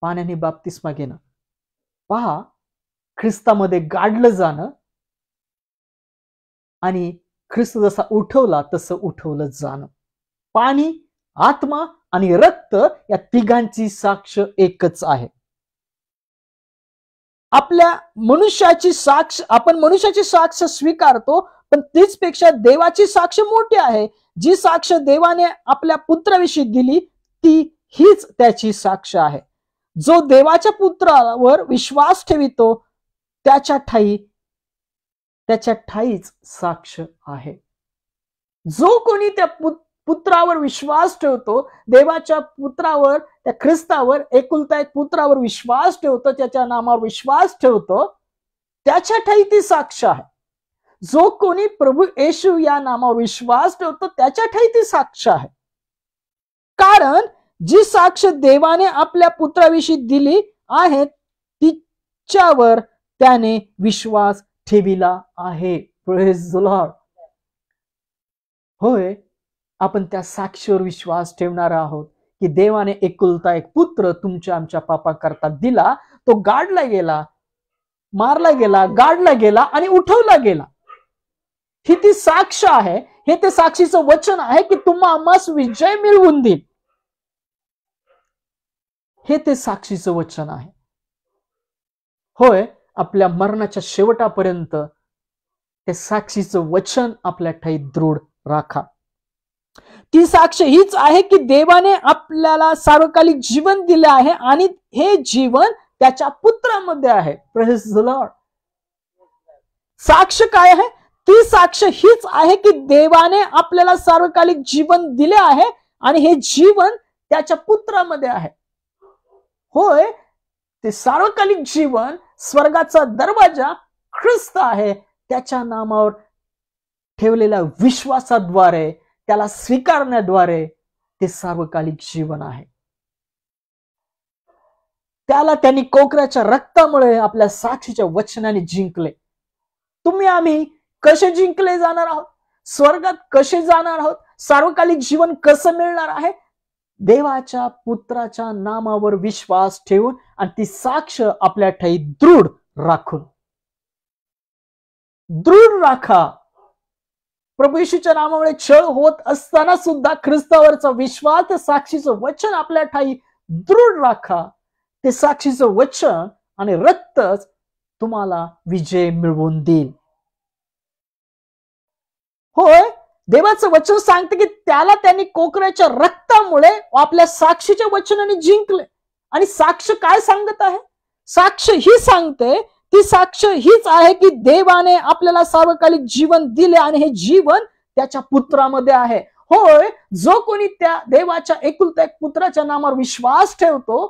पाण्याने बाप्तिस्मा घेणं, पहा, ख्रिस्तामध्ये गाडलं जाणं आणि ख्रिस्त जसा उठवला तसं उठवलं जाणं. पाणी, आत्मा आणि रक्त या तिघांची साक्ष एकच आहे. आपण मनुष्याची साक्ष स्वीकारतो, पण तीच पेक्षा देवाची साक्ष मोठी आहे. जी साक्ष देवाने आपल्या पुत्राविषयी दिली, ती हीच त्याची साक्ष आहे. जो देवाच्या पुत्रावर विश्वास ठेवितो त्याच्या ठाईच साक्ष आहे. जो कोणी त्या पुत्रावर विश्वास ठेवतो, देवाच्या पुत्रावर, त्या ख्रिस्तावर, एकुलता एक पुत्रावर विश्वास ठेवतो, त्याच्या नामावर विश्वास ठेवतो, त्याच्या ठाई ती साक्ष आहे. जो कोणी प्रभू येशू या नामावर विश्वास ठेवतो त्याच्या ठाई ती साक्ष आहे. कारण जी साक्ष देवाने आपल्या पुत्राविषयी दिली आहे, तिच्यावर त्याने विश्वास ठेविला आहे. Praise the Lord. होय, आपण त्या साक्षीवर विश्वास ठेवणार आहोत की देवाने एकुलता एक पुत्र तुमच्या आमच्या पापाकरता दिला. तो गाडला गेला, मारला गेला, गाडला गेला आणि उठवला गेला. ही ती साक्ष आहे. हे ते साक्षीचं वचन आहे की आम्हास विजय मिळवून देईल. हे ते साक्षीचं वचन आहे. होय, आपल्या मरणाच्या शेवटापर्यंत ते साक्षीचं वचन आपल्या ठाई दृढ राखा. ती साक्ष हीच आहे की देवाने आपल्याला सार्वकालिक जीवन दिले आहे आणि हे जीवन त्याच्या पुत्रामध्ये आहे. Praise the Lord. साक्ष काय आहे? ती साक्ष हीच आहे की देवाने आपल्याला सार्वकालिक जीवन दिले आहे आणि हे जीवन त्याच्या पुत्रामध्ये आहे. होय, ते सार्वकालिक जीवन स्वर्गाचा दरवाजा ख्रिस्त आहे. त्याच्या नामावर ठेवलेल्या विश्वासाद्वारे, त्याला स्वीकारण्याद्वारे ते सार्वकालिक जीवन आहे. त्याला त्यांनी कोकराच्या रक्तामुळे आपल्या साक्षीच्या वचनाने जिंकले. तुम्ही आम्ही कसे जिंकले जाणार आहोत? स्वर्गात कसे जाणार आहोत? सार्वकालिक जीवन कसं मिळणार आहे? देवाच्या पुत्राच्या नामावर विश्वास ठेवून आणि ती साक्ष आपल्या ठाई दृढ राखून. दृढ राखा. प्रभू येशूच्या नामामुळे छळ होत असताना सुद्धा ख्रिस्तावरचा विश्वास, साक्षीचं वचन आपल्या ठाई दृढ राखा. ते साक्षीचं वचन आणि रक्तच तुम्हाला विजय मिळवून देईल. होय, देवाचं वचन सांगते की त्याला त्यांनी कोकराच्या रक्तामुळे आपल्या साक्षीच्या वचनाने जिंकले. आणि साक्ष काय सांगत आहे? साक्ष ही सांगते, ती साक्ष हीच आहे की देवाने आपल्याला सार्वकालिक जीवन दिले आणि हे जीवन त्याच्या पुत्रामध्ये आहे. होय, जो कोणी त्या देवाच्या एकुलत्या एक पुत्राच्या नामावर विश्वास ठेवतो,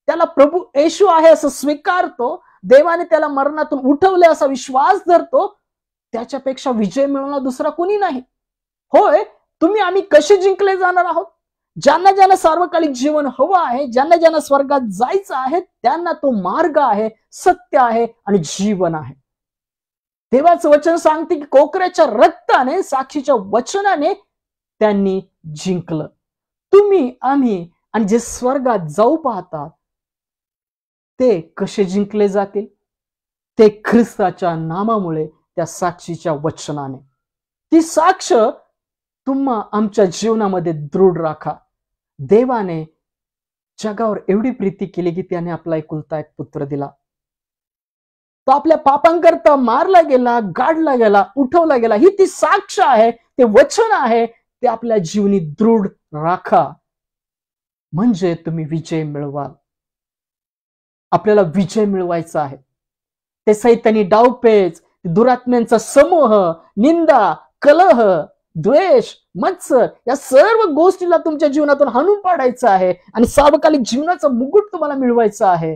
त्याला प्रभू येशू आहे असं स्वीकारतो, देवाने त्याला मरणातून उठवले असा विश्वास धरतो, त्याच्यापेक्षा विजय मिळवणार दुसरा कोणी नाही. होय, तुम्ही आम्ही कसे जिंकले जाणार आहोत? ज्यांना ज्यांना सार्वकालिक जीवन हवं आहे, ज्यांना ज्यांना स्वर्गात जायचं आहे, त्यांना तो मार्ग आहे, सत्य आहे आणि जीवन आहे. देवाचं वचन सांगते की कोकराच्या रक्ताने, साक्षीच्या वचनाने त्यांनी जिंकलं. तुम्ही आम्ही आणि जे स्वर्गात जाऊ पाहतात ते कसे जिंकले जातील? ते ख्रिस्ताच्या नामामुळे, त्या साक्षीच्या वचनाने. ती साक्ष तुम्हा आमच्या जीवनामध्ये दृढ राखा. देवाने जगावर एवढी प्रीती केली की त्याने आपला एकुलता एक पुत्र दिला. तो आपल्या पापांकरता मारला गेला, गाडला गेला, उठवला गेला. ही ती साक्ष आहे, ते वचन आहे. ते आपल्या जीवनी दृढ राखा, म्हणजे तुम्ही विजय मिळवाल. आपल्याला विजय मिळवायचा आहे. ते सैतानी डावपेच, दुरात्म्यांचा समूह, निंदा, कलह, द्वेष, मत्सर या सर्व गोष्टीला तुमच्या जीवनातून हाणून पाडायचं आहे आणि सार्वकालिक जीवनाचा मुकुट तुम्हाला मिळवायचा आहे.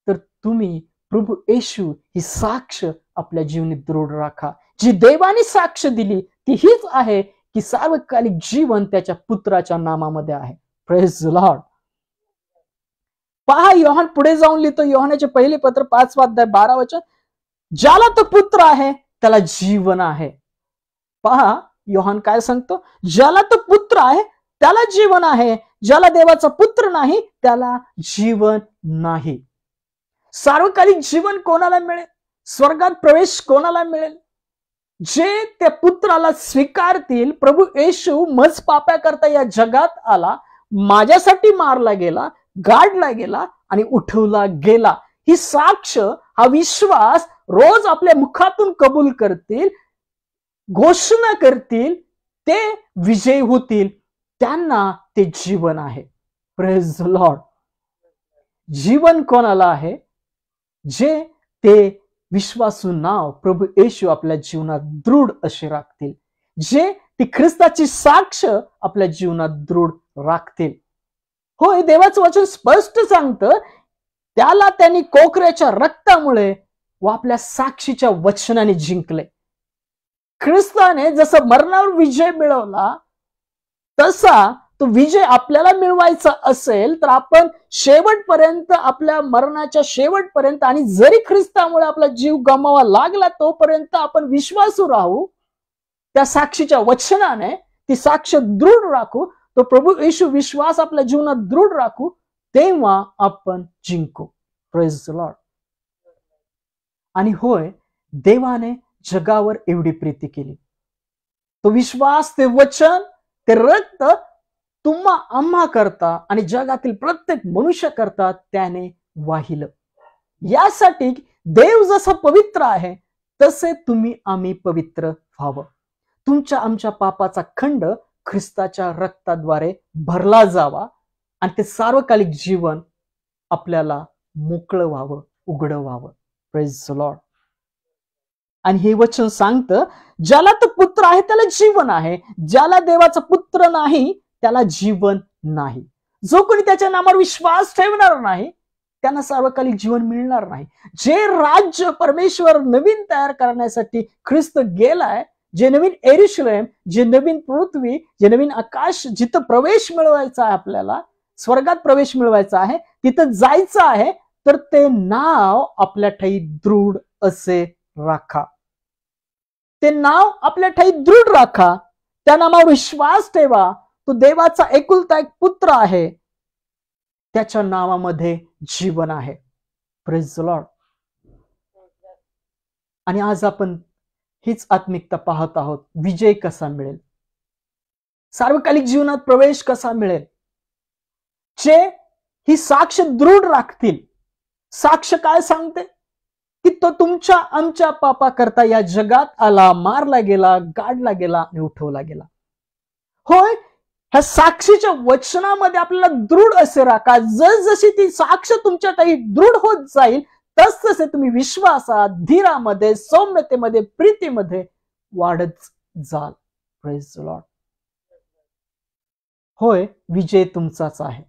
तर तुम्ही प्रभू येशू ही साक्ष आपल्या जीवनी दृढ राखा. जी देवाने साक्ष दिली ती हीच आहे की सार्वकालिक जीवन त्याच्या पुत्राच्या नामामध्ये आहे. Praise the Lord. पहा, योहान पुढे जाऊन लिहितो, योहानाचे पहिले पत्र 5 अध्याय 12 वचन, ज्याला तो पुत्र आहे त्याला जीवन आहे. पहा, योहान काय सांगतो? ज्याला तो पुत्र आहे त्याला जीवन आहे, ज्याला देवाचा पुत्र नाही त्याला जीवन नाही. सार्वकालिक जीवन कोणाला मिळेल? स्वर्गात प्रवेश कोणाला मिळेल? जे त्या पुत्राला स्वीकारतील. प्रभू येशू मज पाप्याकरता या जगात आला, माझ्यासाठी मारला गेला, गाडला गेला आणि उठवला गेला. ही साक्ष, हा विश्वास रोज आपल्या मुखातून कबूल करतील, घोषणा करतील, ते विजयी होतील. त्यांना ते जीवन आहे. Praise the Lord. जीवन कोणाला आहे? जे ते विश्वासू नाव प्रभू येशू आपल्या जीवनात दृढ असे राखतील, जे ती ख्रिस्ताची साक्ष आपल्या जीवनात दृढ राखतील. होय, देवाचं वचन स्पष्ट सांगतं, त्याला त्यांनी कोकराच्या रक्तामुळे व आपल्या साक्षीच्या वचनाने जिंकले. ख्रिस्ताने जसं मरणावर विजय मिळवला, तसा तो विजय आपल्याला मिळवायचा असेल तर आपण शेवटपर्यंत, आपल्या मरणाच्या शेवटपर्यंत, आणि जरी ख्रिस्तामुळे आपला जीव गमावा लागला तोपर्यंत आपण विश्वासू राहू. त्या साक्षीच्या वचनाने ती साक्ष दृढ राखू. तो प्रभू येशू विश्वास आपल्या जीवनात दृढ राखू, तेव्हा आपण जिंकू. Praise the Lord. आणि होय, देवाने जगावर एवढी प्रीती केली. तो विश्वास, ते वचन, ते रक्त तुम्हा आम्हा करता आणि जगातील प्रत्येक मनुष्य करता त्याने वाहिलं. यासाठी देव जसा पवित्र आहे तसे तुम्ही आम्ही पवित्र व्हावं. तुमच्या आमच्या पापाचा खंड ख्रिस्ताच्या रक्ताद्वारे भरला जावा आणि ते सार्वकालिक जीवन आपल्याला मोकळं व्हावं, उघडं व्हावं. Praise the Lord. आणि हे वचन सांगतं, ज्याला तो पुत्र आहे त्याला जीवन आहे, ज्याला देवाचा पुत्र नाही त्याला जीवन नाही. जो कोणी त्याच्या नावावर विश्वास ठेवणार नाही त्यांना सार्वकालिक जीवन मिळणार नाही. जे राज्य परमेश्वर नवीन तयार करण्यासाठी ख्रिस्त गेलाय, जे नवीन यरूशलेम, जे नवीन पृथ्वी, जे नवीन आकाश, जिथं प्रवेश मिळवायचा आहे, आपल्याला स्वर्गात प्रवेश मिळवायचा आहे, तिथं जायचं आहे, तर ते नाव आपल्या ठाई दृढ असे राखा. ते नाव आपल्या ठाई दृढ राखा. त्या नामावर विश्वास ठेवा. तो देवाचा एकुलता एक पुत्र आहे, त्याच्या नावामध्ये जीवन आहे. Praise the Lord. आणि आज आपण हीच आत्मिकता पाहत आहोत. विजय कसा मिळेल, सार्वकालिक जीवनात प्रवेश कसा मिळेल, जे ही साक्ष दृढ राखतील. साक्ष काय सांगते की तो तुमच्या आमच्या पापा करता या जगात आला, मारला गेला, गाडला गेला आणि उठवला गेला. होय, ह्या साक्षीच्या वचनामध्ये आपल्याला दृढ असे राखा. जसजशी ती साक्ष तुमच्यातही दृढ होत जाईल, तसतसे तुम्ही विश्वासात, धीरामध्ये, सौम्यतेमध्ये, प्रीतीमध्ये वाढत जाल. Praise the Lord. होय, विजय तुमचाच आहे.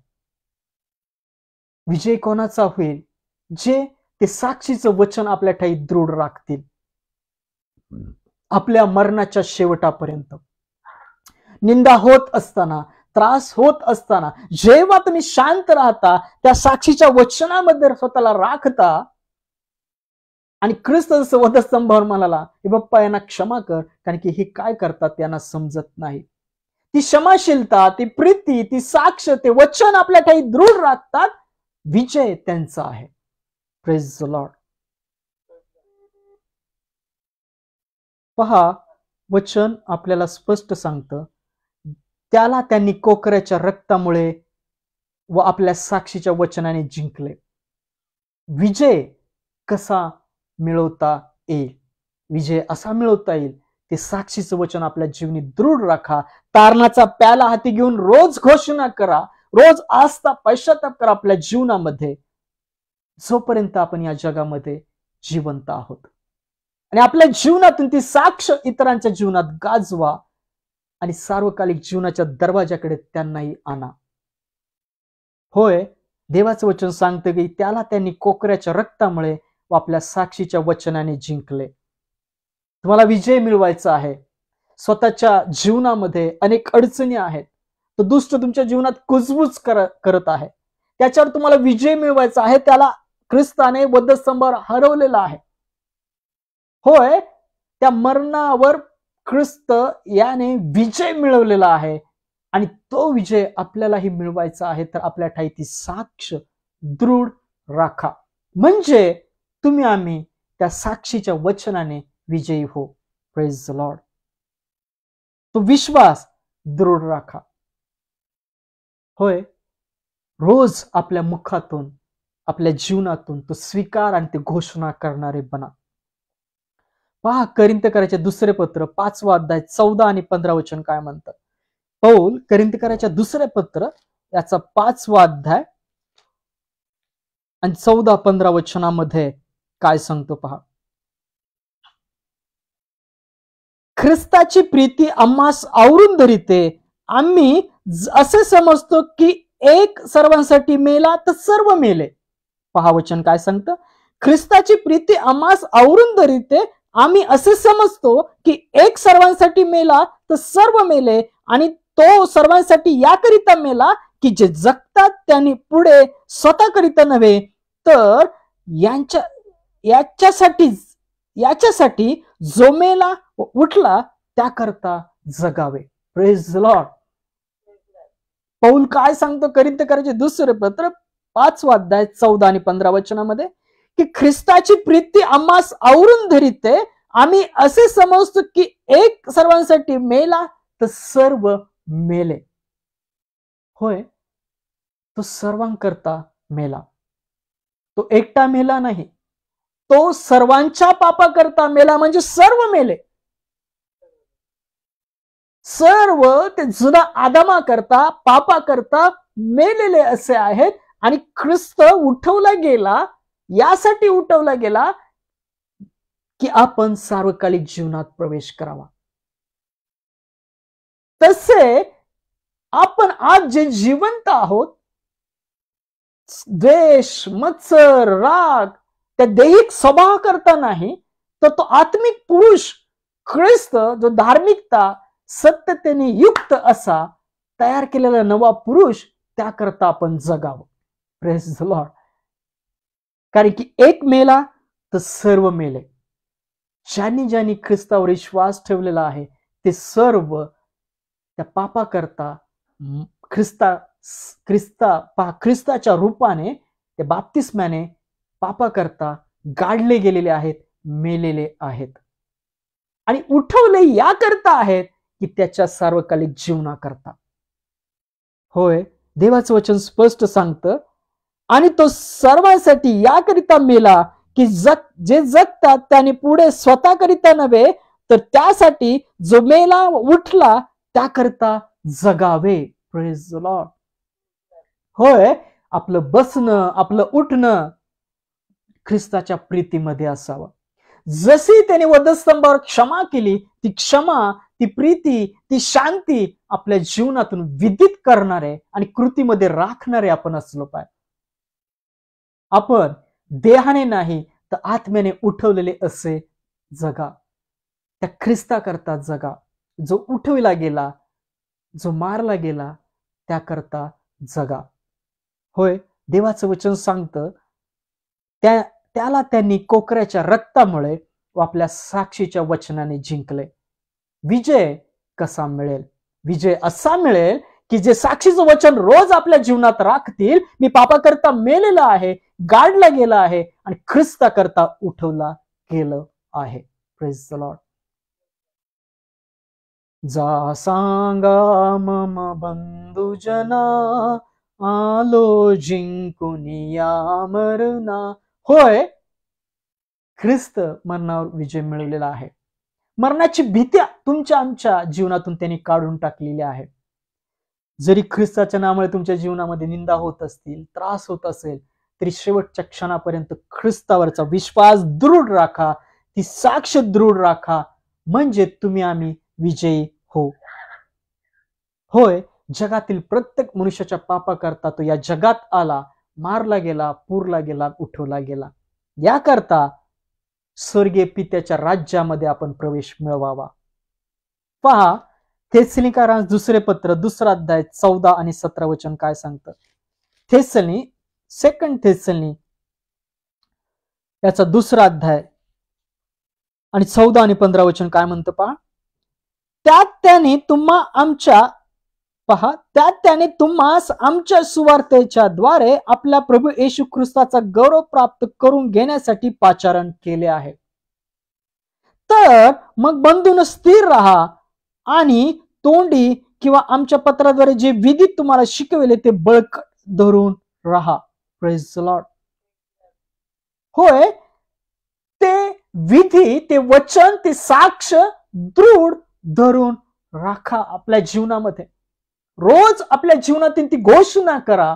विजय कोणाचा होईल? जे ते साक्षीचं वचन आपल्या ठाई दृढ राखतील आपल्या मरणाच्या शेवटापर्यंत. निंदा होत असताना, त्रास होत असताना, जेव्हा तुम्ही शांत राहता, त्या साक्षीच्या वचनामध्ये स्वतःला राखता आणि ख्रिस्त जसं वधस्तंभावर म्हणाला, हे बाप्पा यांना क्षमा कर, कारण की हे काय करतात त्यांना समजत नाही. ती क्षमाशीलता, ती प्रीती, ती साक्ष, ते वचन आपल्या ठाई दृढ राखतात. विजय त्यांचा आहे. Praise the Lord. पहा, वचन आपल्याला स्पष्ट सांगतं, त्याला त्यांनी कोकराच्या रक्तामुळे व आपल्या साक्षीच्या वचनाने जिंकले. विजय कसा मिळवता येईल? विजय असा मिळवता येईल, ते साक्षीचं वचन आपल्या जीवनी दृढ राखा. तारणाचा प्याला हाती घेऊन रोज घोषणा करा, रोज आस्था पश्चाताप करा आपल्या जीवनामध्ये, जोपर्यंत आपण या जगामध्ये जिवंत आहोत. आणि आपल्या जीवनातून ती साक्ष इतरांच्या जीवनात गाजवा आणि सार्वकालिक जीवनाच्या दरवाजाकडे त्यांनाही आणा. होय, देवाचं वचन सांगतं की त्याला त्यांनी कोकऱ्याच्या रक्तामुळे व आपल्या साक्षीच्या वचनाने जिंकले. तुम्हाला विजय मिळवायचा आहे. स्वतःच्या जीवनामध्ये अनेक अडचणी आहेत, तो दुष्ट तुमच्या जीवनात कुजबूज करत आहे, त्याच्यावर तुम्हाला विजय मिळवायचा आहे. त्याला ख्रिस्ताने वधस्तंभावर हरवलेला आहे. होय, त्या मरणावर ख्रिस्त याने विजय मिळवलेला आहे आणि तो विजय आपल्यालाही मिळवायचा आहे. तर आपल्या ठाई ती साक्ष दृढ राखा, म्हणजे तुम्ही आम्ही त्या साक्षीच्या वचनाने विजयी हो. Praise the Lord. तो विश्वास दृढ राखा. होय, रोज आपल्या मुखातून, आपल्या जीवनातून तो स्वीकार आणि ते घोषणा करणारे बना. पहा, करिंथकराच्या दुसरे पत्र 5वा अध्याय 14 आणि 15 वचन काय म्हणतात. पौल करिंथकराच्या दुसरे पत्र याचा 5वा अध्याय आणि 14-15 वचनामध्ये काय सांगतो पहा. ख्रिस्ताची प्रीती आम्हास आवरून धरिते. आम्ही असे समजतो की एक सर्वांसाठी मेला तर सर्व मेले. पहा वचन काय सांगतं. ख्रिस्ताची प्रीती आम्हास आवरून धरिते. आम्ही असे समजतो की एक सर्वांसाठी मेला तर सर्व मेले, आणि तो सर्वांसाठी याकरिता मेला की जे जगतात त्यांनी पुढे स्वतःकरिता नव्हे, तर याच्यासाठी जो मेला उठला त्याकरता जगावे. Praise the Lord. पौल काय सांगतो करिंथकराचे दुसरे पत्र 5वा अध्याय 14 आणि 15 वचनामध्ये की ख्रिस्ताची प्रीती आम्हास आवरून धरिते. आम्ही असे समजतो की एक सर्वांसाठी मेला तर सर्व मेले. होय, तो सर्वांकरता मेला. तो एकटा मेला नाही, तो सर्वांच्या पापाकरता मेला, म्हणजे सर्व मेले. सर्व ते जुना आदमा करता, पापा करता मेलेले असे आहेत. आणि ख्रिस्त उठवला गेला, यासाठी उठवला गेला की आपण सार्वकालिक जीवनात प्रवेश करावा. तसे आपण आज जे जिवंत आहोत, द्वेष, मत्सर, राग त्या दैहिक स्वभाव करता नाही, तर तो आत्मिक पुरुष ख्रिस्त जो धार्मिकता सत्यतेने युक्त असा तयार केलेला नवा पुरुष त्याकरता आपण जगावं. Praise the Lord. कारण की एक मेला तर सर्व मेले. ज्यांनी ज्यांनी ख्रिस्तावर विश्वास ठेवलेला आहे ते सर्व त्या पापाकरता ख्रिस्ताच्या रूपाने ते बाप्तिस्म्याने पापाकरता गाडले गेलेले आहेत, मेलेले आहेत आणि उठवले याकरता आहेत की त्याच्या सार्वकालिक जीवनाकरता. होय, देवाचं वचन स्पष्ट सांगतं, आणि तो सर्वांसाठी याकरिता मेला की जे जगतात त्याने पुढे स्वतःकरिता नव्हे तर त्यासाठी जो मेला उठला त्याकरता जगावे. Praise the Lord. होय, आपलं बसणं, आपलं उठणं ख्रिस्ताच्या प्रीतीमध्ये असावं. जशी त्याने वधस्तंभावर क्षमा केली, ती क्षमा, ती प्रीती, ती शांती आपल्या जीवनातून विदित करणारे आणि कृतीमध्ये राखणारे आपण असलो पाहिजे. आपण देहाने नाही तर आत्म्याने उठवलेले असे जगा. त्या ख्रिस्ताकरता जगा, जो उठविला गेला, जो मारला गेला त्याकरता जगा. होय, देवाचं वचन सांगतं, त्याला त्यांनी कोकऱ्याच्या रक्तामुळे व आपल्या साक्षीच्या वचनाने जिंकले. विजय कसा मिळेल? विजय असा मिळेल की जे साक्षीचं वचन रोज आपल्या जीवनात राखतील. मी पापाकरता मेलेला आहे, गाडला गेला आहे आणि ख्रिस्ताकरता उठवला गेलं आहे. Praise the Lord. जा सांगा मम बंधुजना, आलो जिंकून या मरणा. होय, ख्रिस्त मरणावर विजय मिळवलेला आहे. मरणाची भीती तुमच्या आमच्या जीवनातून त्यांनी काढून टाकलेली आहे. जरी ख्रिस्ताच्या नावामुळे तुमच्या जीवनामध्ये निंदा होत असतील, त्रास होत असेल, तरी शेवटच्या क्षणापर्यंत ख्रिस्तावरचा विश्वास दृढ राखा, ती साक्ष दृढ राखा, म्हणजे तुम्ही आम्ही विजयी हो. होय, जगातील प्रत्येक मनुष्याच्या पापाकरता तो या जगात आला, मारला गेला, पुरला गेला, उठवला गेला. याकरता स्वर्गीय पित्याच्या राज्यामध्ये आपण प्रवेश मिळवावा. पहा, थेसलोनिकरांस दुसरे पत्र 2 अध्याय 14 आणि 17 वचन काय सांगतं. सेकंड थेसलोनी याचा 2 अध्याय आणि 14 आणि 15 वचन काय म्हणतं पहा. त्यात त्याने तुम्हास आमच्या सुवार्तेच्या द्वारे आपल्या प्रभू येशू ख्रिस्ताचा गौरव प्राप्त करून घेण्यासाठी पाचारण केले आहे. तर मग बंधून स्थिर राहा आणि तोंडी किंवा आमच्या पत्राद्वारे जे विधी तुम्हाला शिकवले ते बळकट धरून राहा. Praise the Lord. होय, ते विधी, ते वचन, ते साक्ष दृढ धरून राखा आपल्या जीवनामध्ये. रोज आपल्या जीवनातील ती घोषणा करा,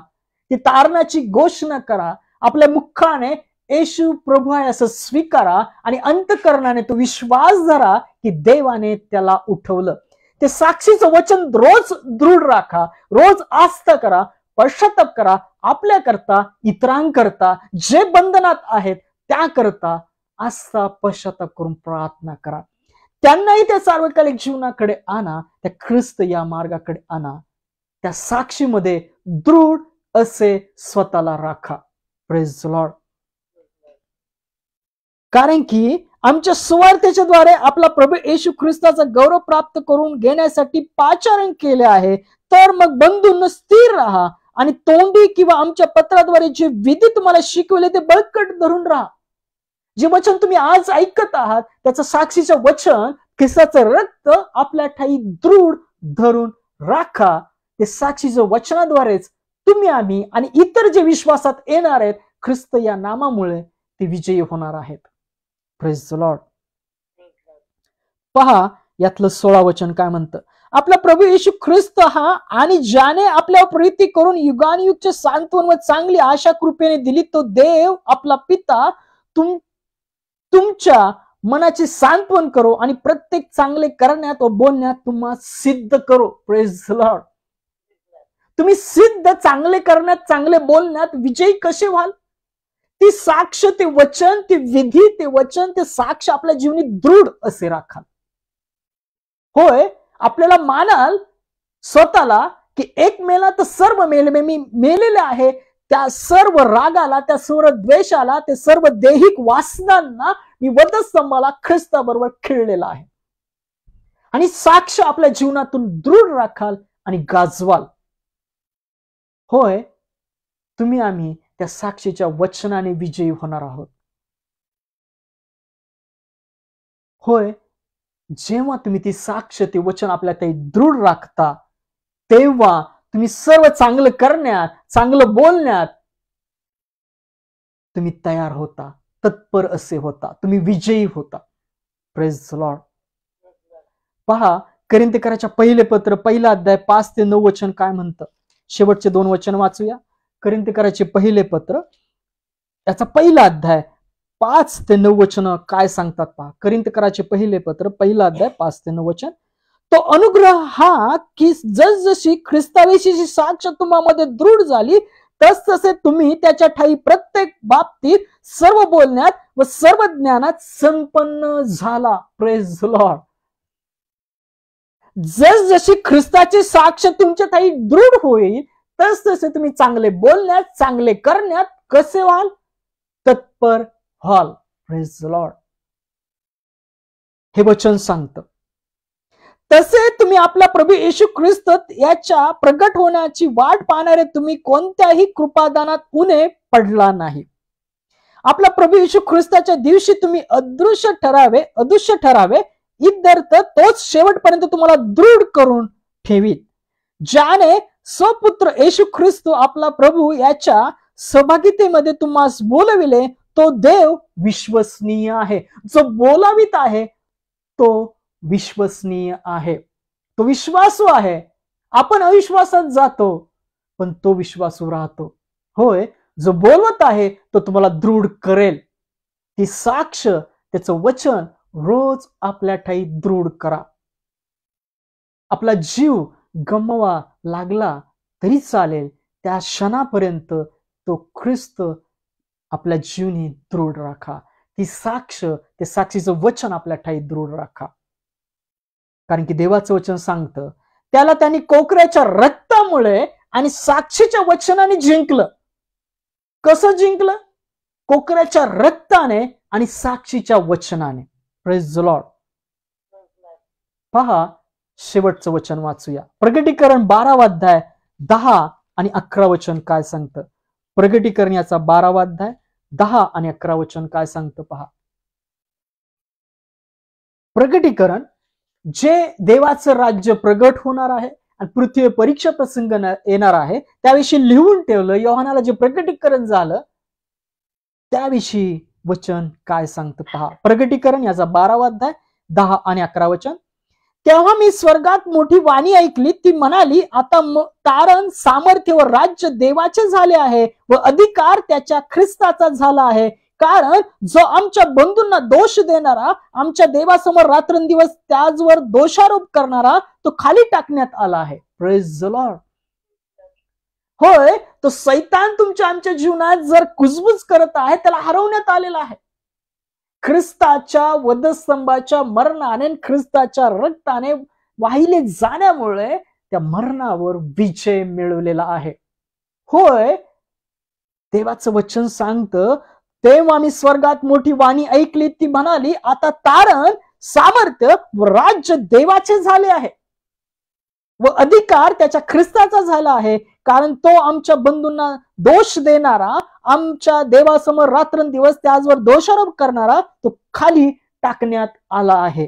ती तारणाची घोषणा करा. आपल्या मुखाने येशू प्रभू आहे असं स्वीकारा आणि अंतःकरणाने तो विश्वास धरा की देवाने त्याला उठवलं. ते साक्षीचं वचन रोज दृढ राखा, रोज आस्था करा, पश्चाताप करा. आपल्याकरता, इतरांकरता, जे बंधनात आहेत त्याकरता आस्था पश्चाताप करून प्रार्थना करा. त्यांनाही त्या सार्वकालिक जीवनाकडे आणा, त्या ख्रिस्त या मार्गाकडे आणा. त्या साक्षीमध्ये दृढ असे स्वतःला राखा. Praise the Lord. कारण की आमच्या सुवार्तेच्या द्वारे आपला प्रभू येशू ख्रिस्ताचा गौरव प्राप्त करून घेण्यासाठी पाचारण केले आहे. तर मग बंधूंनो स्थिर राहा आणि तोंडी किंवा आमच्या पत्राद्वारे जे विधी तुम्हाला शिकवले ते बळकट धरून राहा. जे वचन तुम्ही आज ऐकत आहात त्याचं साक्षीचं वचन, ख्रिस्ताचं रक्त आपल्या ठाई दृढ धरून राखा. ते साक्षीचं वचनाद्वारेच तुम्ही आम्ही आणि इतर जे विश्वासात येणार आहेत ख्रिस्त या नामामुळे ते विजयी होणार आहेत. Praise the Lord. पहा, यातलं 16 वचन काय म्हणतं. आपला प्रभू येशू ख्रिस्त हा आणि ज्याने आपल्यावर प्रीती करून युगानुयुगचे सांत्वन व चांगली आशा कृपेने दिली तो देव आपला पिता तुमच्या मनाची सांत्वन करो आणि प्रत्येक चांगले करण्यात व बोलण्यात तुम्हाला सिद्ध करो. Praise the Lord. तुम्ही सिद्ध, चांगले करण्यात, चांगले बोलण्यात विजयी कसे व्हाल? ती साक्ष, ते वचन, ते विधी, ते वचन, ते साक्ष आपल्या जीवनी दृढ असे राखाल. होय, आपल्याला मानाल स्वतःला की एक मेला तर सर्व मेले, मी मेलेले आहे. त्या सर्व रागाला, त्या सर्व द्वेषाला, ते सर्व दैहिक वासनांना मी वधस्तंभाला ख्रिस्ताबरोबर खिळलेला आहे. आणि साक्ष आपल्या जीवनातून दृढ राखाल आणि गाजवाल. होय, तुम्ही आम्ही त्या साक्षीच्या वचनाने विजयी होणार आहोत. होय, जेव्हा तुम्ही ती साक्ष, ते वचन आपल्या काही दृढ राखता, तेव्हा तुम्ही सर्व चांगलं करण्यात, चांगलं बोलण्यात तुम्ही तयार होता, तत्पर असे होता, तुम्ही विजयी होता. Praise the Lord. पहा, कोरिन्थीकराच्या पहिले पत्र, पहिला अध्याय 5 ते 9 वचन काय म्हणतं. शेवटचे 2 वचन वाचूया. कोरिन्थीकराचे पहिले पत्र, त्याचा पहिला अध्याय 5 ते 9 वचन काय सांगतात पहा. कोरिन्थीकराचे पहिले पत्र, पहिला अध्याय 5 ते 9 वचन. तो अनुग्रह हा की जसजशी ख्रिस्ताविषयीची साक्ष तुम्हामध्ये दृढ झाली, तसतसे तुम्ही त्याच्या ठाई प्रत्येक बाबतीत, सर्व बोलण्यात व सर्व ज्ञानात संपन्न झाला. Praise the Lord. जसजशी ख्रिस्ताची साक्ष तुमच्या ठाई दृढ होईल, तसतसे तुम्ही चांगले बोलण्यात, चांगले करण्यात कसे व्हाल? तत्पर व्हाल. Praise the Lord. हे वचन सांगतं. तसे तुम्ही आपला प्रभू येशू ख्रिस्त याच्या प्रगट होण्याची वाट पाहणारे तुम्ही कोणत्याही कृपादानात उणे पडला नाही. आपला प्रभू येशू ख्रिस्ताच्या दिवशी तुम्ही अदृश्य ठरावे इत्यर्थ तोच शेवटपर्यंत तुम्हाला दृढ करून ठेवीत, ज्याने स्वपुत्र येशू ख्रिस्त आपला प्रभू याच्या सहभागितेमध्ये तुम्हास बोलविले. तो देव विश्वसनीय आहे. जो बोलावित आहे तो विश्वसनीय आहे, तो विश्वासू आहे. आपण अविश्वासात जातो, पण तो विश्वासू राहतो. होय, जो बोलवत आहे तो तुम्हाला दृढ करेल. ती साक्ष, त्याचं वचन रोज आपल्या ठाई दृढ करा. आपला जीव गमवा लागला तरी चालेल, त्या क्षणापर्यंत तो ख्रिस्त आपल्या जीवनी दृढ राखा. ती साक्ष, ते साक्षीचं वचन आपल्या ठाई दृढ राखा. कारण की देवाचं वचन सांगतं, त्याला त्यांनी कोकऱ्याच्या रक्तामुळे आणि साक्षीच्या वचनाने जिंकलं. कसं जिंकलं? कोकऱ्याच्या रक्ताने आणि साक्षीच्या वचनाने. Praise the Lord. पहा, शेवटचं वचन वाचूया. प्रगटीकरण 12 अध्याय 10 आणि 11 वचन काय सांगतं. प्रगटीकरण याचा 12 अध्याय 10 आणि 11 वचन काय सांगतं पहा. प्रगटीकरण, जे देवाचं राज्य प्रगट होणार आहे आणि पृथ्वी परीक्षा प्रसंग येणार आहे त्याविषयी लिहून ठेवलं. योहानाला जे प्रगटीकरण झालं त्याविषयी वचन काय सांगतं पहा. प्रगटीकरण याचा 12 अध्याय 10 आणि 11 वचन. तेव्हा मी स्वर्गात मोठी वाणी ऐकली, ती म्हणाली, आता तारण, सामर्थ्य व राज्य देवाचे झाले आहे व अधिकार त्याच्या ख्रिस्ताचा झाला आहे. कारण जो आमच्या बंधूंना दोष देणारा, आमच्या देवासमोर रात्रंदिवस त्याचवर दोषारोप करणारा, तो खाली टाकण्यात आला आहे. Praise the Lord. होय, तो सैतान तुमच्या आमच्या जीवनात जर कुजबुज करत आहे, त्याला हरवण्यात आलेला आहे. ख्रिस्ताच्या वधस्तंभाच्या मरणाने, ख्रिस्ताच्या रक्ताने वाहिले जाण्यामुळे त्या मरणावर विजय मिळवलेला आहे. होय, देवाचं वचन सांगतं, तेव्हा मी स्वर्गात मोठी वाणी ऐकली, ती म्हणाली, आता तारण, सामर्थ्य व राज्य देवाचे झाले आहे व अधिकार त्याच्या ख्रिस्ताचा झाला आहे. कारण तो आमच्या बंधूंना दोष देणारा, आमच्या देवासमोर रात्रंदिवस त्याचवर दोषारोप करणारा, तो खाली टाकण्यात आला आहे.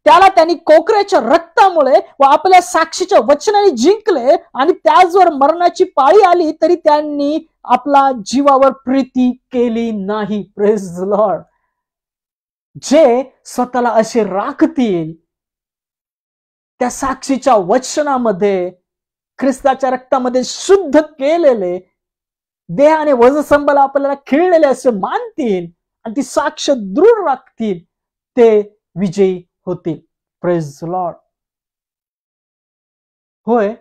त्याला त्यांनी कोकऱ्याच्या रक्तामुळे व आपल्या साक्षीच्या वचनाने जिंकले आणि त्याचवर मरणाची पाळी आली तरी त्यांनी आपला जीवावर प्रीती केली नाही. Praise the Lord. जे स्वतःला असे राखतील, त्या साक्षीच्या वचनामध्ये, ख्रिस्ताच्या रक्तामध्ये शुद्ध केलेले, देहाने वजसंबला आपल्याला खिळलेले असे मानतील आणि ती साक्ष दृढ राखतील ते विजयी होतील. Praise the Lord. होय,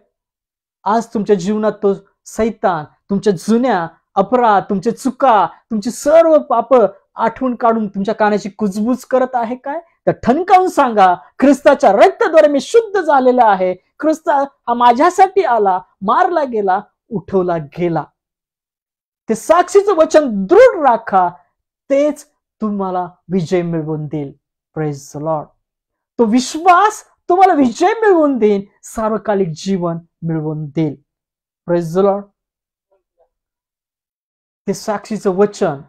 आज तुमच्या जीवनात तो सैतान तुमच्या जुन्या अपराध, तुमच्या चुका, तुमची सर्व पाप आठवण काढून तुमच्या कानाची कुजबूज करत आहे काय? तर ठणकावून सांगा, ख्रिस्ताच्या रक्ताद्वारे मी शुद्ध झालेला आहे. ख्रिस्त हा माझ्यासाठी आला, मारला गेला, उठवला गेला. ते साक्षीचं वचन दृढ राखा, तेच तुम्हाला विजय मिळवून देईल. Praise the Lord. तो विश्वास तुम्हाला विजय मिळवून देईल, सार्वकालिक जीवन मिळवून देईल. Praise the Lord. ते साक्षीचं वचन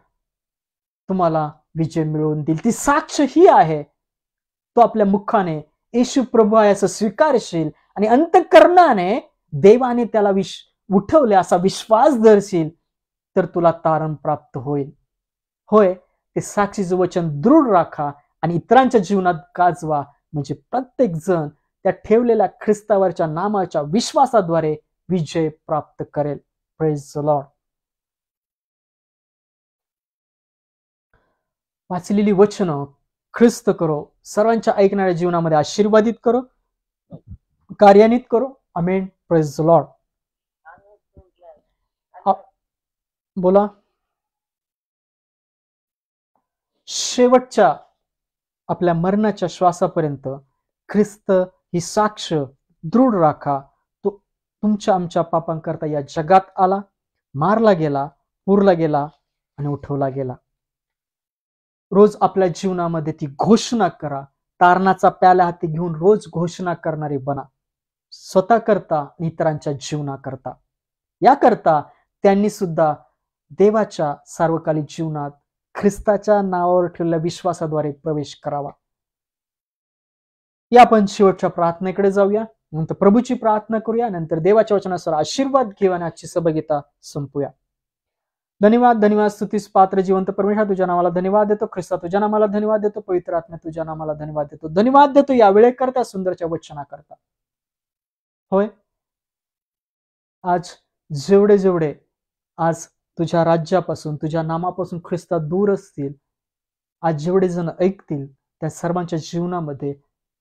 तुम्हाला विजय मिळवून देईल. ती साक्ष ही आहे, तो आपल्या मुखाने येशू प्रभू आहे असं स्वीकारशील आणि अंतःकरणाने देवाने त्याला उठवले असा विश्वास धरशील, तर तुला तारण प्राप्त होईल. होय, ते साक्षीचं वचन दृढ राखा आणि इतरांच्या जीवनात गाजवा, म्हणजे प्रत्येक जण त्या ठेवलेल्या ख्रिस्तावरच्या नामाच्या विश्वासाद्वारे विजय प्राप्त करेल. Praise the Lord. वाचलेली वचनं ख्रिस्त करो, सर्वांच्या ऐकणाऱ्या जीवनामध्ये आशीर्वादित करो, कार्यान्वित करो. आमेन. Praise the lord. बोला. शेवटच्या आपल्या मरणाच्या श्वासापर्यंत ख्रिस्त ही साक्ष दृढ राखा. तो तुमच्या आमच्या पापांकरता या जगात आला, मारला गेला, पुरला गेला आणि उठवला गेला. रोज आपल्या जीवनामध्ये ती घोषणा करा. तारणाचा प्याला हाती घेऊन रोज घोषणा करणारे बना, स्वतः करता आणि इतरांच्या जीवनाकरता. याकरता त्यांनी सुद्धा देवाच्या सार्वकालिक जीवनात ख्रिस्ताच्या नावावर ठेवलेल्या विश्वासाद्वारे प्रवेश करावा. या आपण शेवटच्या प्रार्थनेकडे जाऊया, नंतर प्रभूची प्रार्थना करूया, नंतर देवाच्या वचनानुसार आशीर्वाद घेऊया आणि आजची सभगीता संपूया. धन्यवाद, धन्यवाद, स्तुतीस पात्र जिवंत परमेश्वर, तुझ्या नावाला धन्यवाद देतो. ख्रिस्ता, तुझ्या नावाला धन्यवाद देतो. पवित्र आत्मा, तुझ्या नावाला धन्यवाद देतो. धन्यवाद देतो या वेळेकरता, सुंदरच्या वचनाकरता. होय, आज जेवढे जेवढे आज तुझ्या राज्यापासून, तुझ्या नामापासून ख्रिस्ता दूर असतील, आज जेवढे जण ऐकतील त्या सर्वांच्या जीवनामध्ये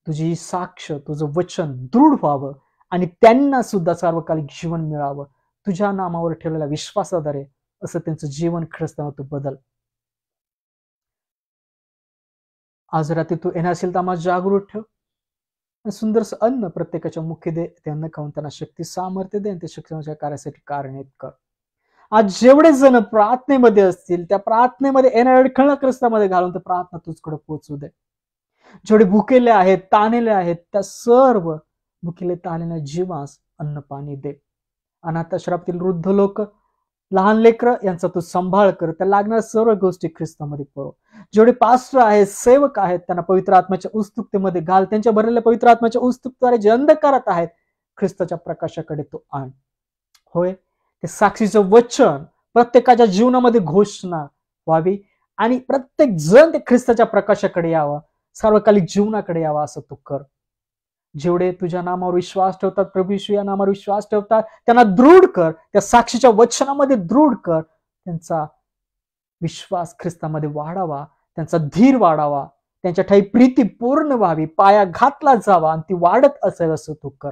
तुझी ही साक्ष, तुझं वचन दृढ व्हावं आणि त्यांना सुद्धा सार्वकालिक जीवन मिळावं तुझ्या नामावर ठेवलेल्या विश्वासाद्वारे, असं त्यांचं जीवन ख्रिस्तावर तू बदल. आज रात्री तू येणार असेल तर आम्हाला जागृत ठेव. सुंदरसं अन्न प्रत्येकाच्या मुखी दे. ते अन्न खाऊन त्यांना शक्ती, सामर्थ्य दे आणि ते शिक्षणाच्या कार्यासाठी कार्यान्वित कर. आज जेवढे जण प्रार्थनेमध्ये असतील त्या प्रार्थनेमध्ये येणाऱ्या अडखळणं ख्रिस्तामध्ये घालून तर प्रार्थना तुझकडे पोहोचू दे. जेवढे भुकेले आहेत, ताणलेले आहेत, त्या सर्व भुकेले ताणलेल्या जीवास अन्न पाणी दे. अनाथाश्रमातील वृद्ध लोक, लहान लेकर यांचा तू सांभाळ कर. त्या लागणाऱ्या सर्व गोष्टी ख्रिस्तामध्ये पुरव. जेवढे पास्टर आहेत, सेवक आहेत, त्यांना पवित्र आत्म्याच्या उत्सुकतेमध्ये घाल. त्यांच्या भरलेल्या पवित्र आत्म्याच्या उत्सुकतेद्वारे जे अंधकारात आहेत, ख्रिस्ताच्या प्रकाशाकडे तो आण. होय, ते साक्षीचं वचन प्रत्येकाच्या जीवनामध्ये घोषणा व्हावी आणि प्रत्येक जण ते ख्रिस्ताच्या प्रकाशाकडे यावं, सार्वकालिक जीवनाकडे यावा, असं तू कर. जेवढे तुझ्या नामावर विश्वास ठेवतात, प्रभू येशू या नामावर विश्वास ठेवतात, त्यांना दृढ कर. त्या साक्षीच्या वचनामध्ये दृढ कर. त्यांचा विश्वास ख्रिस्तामध्ये वाढावा, त्यांचा धीर वाढावा, त्यांच्या ठाई प्रीती पूर्ण व्हावी, पाया घातला जावा आणि ती वाढत असेल, असं तू कर.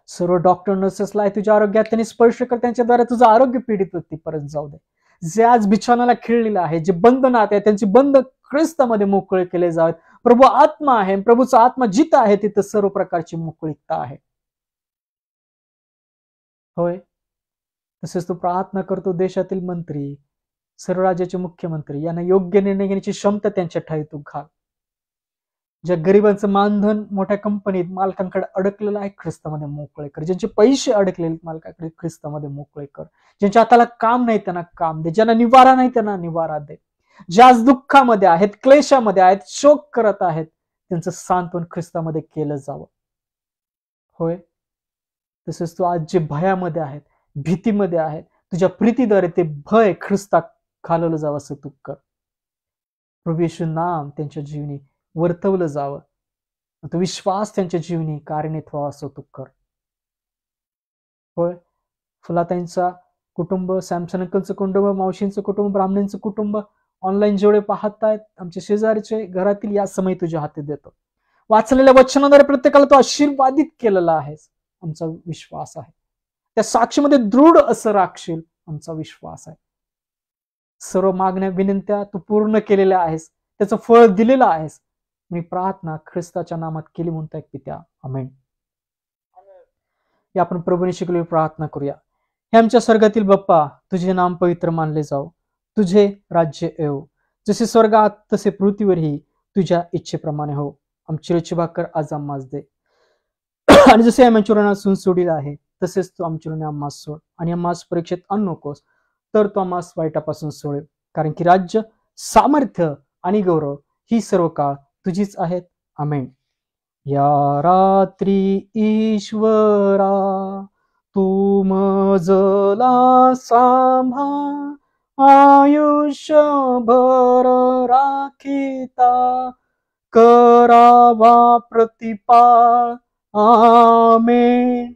सर्व डॉक्टर नर्सेसला तुझ्या आरोग्यात त्यांनी स्पर्श कर. त्यांच्याद्वारे तुझं आरोग्य पीडित व्यक्ती परत जाऊ दे. जे आज बिछानाला खिळलेलं आहे, जे बंधनात आहे, त्यांची बंध ख्रिस्तामध्ये मोकळे केले जावेत. प्रभू आत्मा आहे, प्रभूचा आत्मा जिथं आहे तिथं सर्व प्रकारची मोकळीकता आहे. होय, तसेच तो प्रार्थना करतो देशातील मंत्री, सर्व राज्याचे मुख्यमंत्री यांना योग्य निर्णय घेण्याची क्षमता त्यांच्या ठाई तू घाल. ज्या गरिबांचं मानधन मोठ्या कंपनीत मालकांकडे अडकलेलं आहे, ख्रिस्तामध्ये मोकळे कर. ज्यांचे पैसे अडकलेले मालकाकडे, ख्रिस्तामध्ये मोकळे कर. ज्यांच्या हाताला काम नाही त्यांना काम दे. ज्यांना निवारा नाही त्यांना निवारा दे. ज्या आज दुःखामध्ये आहेत, क्लेशामध्ये आहेत, शोक करत आहेत, त्यांचं सांत्वन ख्रिस्तामध्ये केलं जावं. होय, तसेच तू आज जे भयामध्ये आहेत, भीतीमध्ये आहेत, तुझ्या प्रीतीद्वारे ते भय ख्रिस्ता घालवलं जावं, असं तू कर. प्रभू येशू नाम त्यांच्या जीवनी वर्तवलं जावं, तो विश्वास त्यांच्या जीवनी कार्यान्वित व्हावा, असं तू कर. होय, फुलाताईंचा कुटुंब, सॅमसन अंकलचं कुटुंब, मावशींचं कुटुंब, ब्राह्मणांचं कुटुंब, ऑनलाईन जेवढे पाहतायत आमचे शेजारचे, घरातील, या समय तुझ्या हाती देतो. वाचलेल्या वचनाद्वारे प्रत्येकाला तू आशीर्वादित केलेला आहेस, आमचा विश्वास आहे. त्या साक्षीमध्ये दृढ असं राखशील, आमचा विश्वास आहे. सर्व मागण्या विनंत्या तू पूर्ण केलेल्या आहेस, त्याचं फळ दिलेलं आहेस. मी प्रार्थना ख्रिस्ताच्या नामात केली म्हणताय पित्या, आमेन. या आपण प्रभूने शिकलेली प्रार्थना करूया. हे आमच्या स्वर्गातील बाप्पा, तुझे नाम पवित्र मानले जाओ, तुझे राज्य येऊ, जसे स्वर्गात तसे पृथ्वीवरही तुझ्या इच्छेप्रमाणे हो. आमची रोजची भाकर आज आम्हास दे, आणि जसे आम्ही चुरांना सून सोडील आहे तसेच तू आमच्या आम्हास सोड, आणि आम्हास परीक्षेत आणू नकोस, तर तू आम्हास वाईटापासून सोड. कारण की राज्य, सामर्थ्य आणि गौरव ही सर्व काळ तुझीच आहेत. आमेन. या रात्री ईश्वरा तू मजला सांभाळ, आयुष्यभर राखिता करावा प्रतिपाळ. आमेन.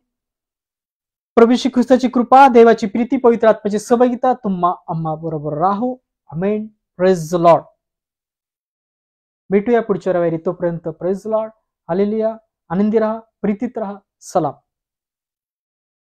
प्रभू श्री ख्रिस्ताची कृपा, देवाची प्रीती, पवित्र आत्म्याची सहभागिता तुम्हा आम्हा बरोबर राहो. आमेन. Praise the lord. भेटूया पुढच्या रविवारी. तोपर्यंत प्रेज द लॉर्ड. हालेलुया. आनंदी राहा, प्रीतीत राहा. सलाम.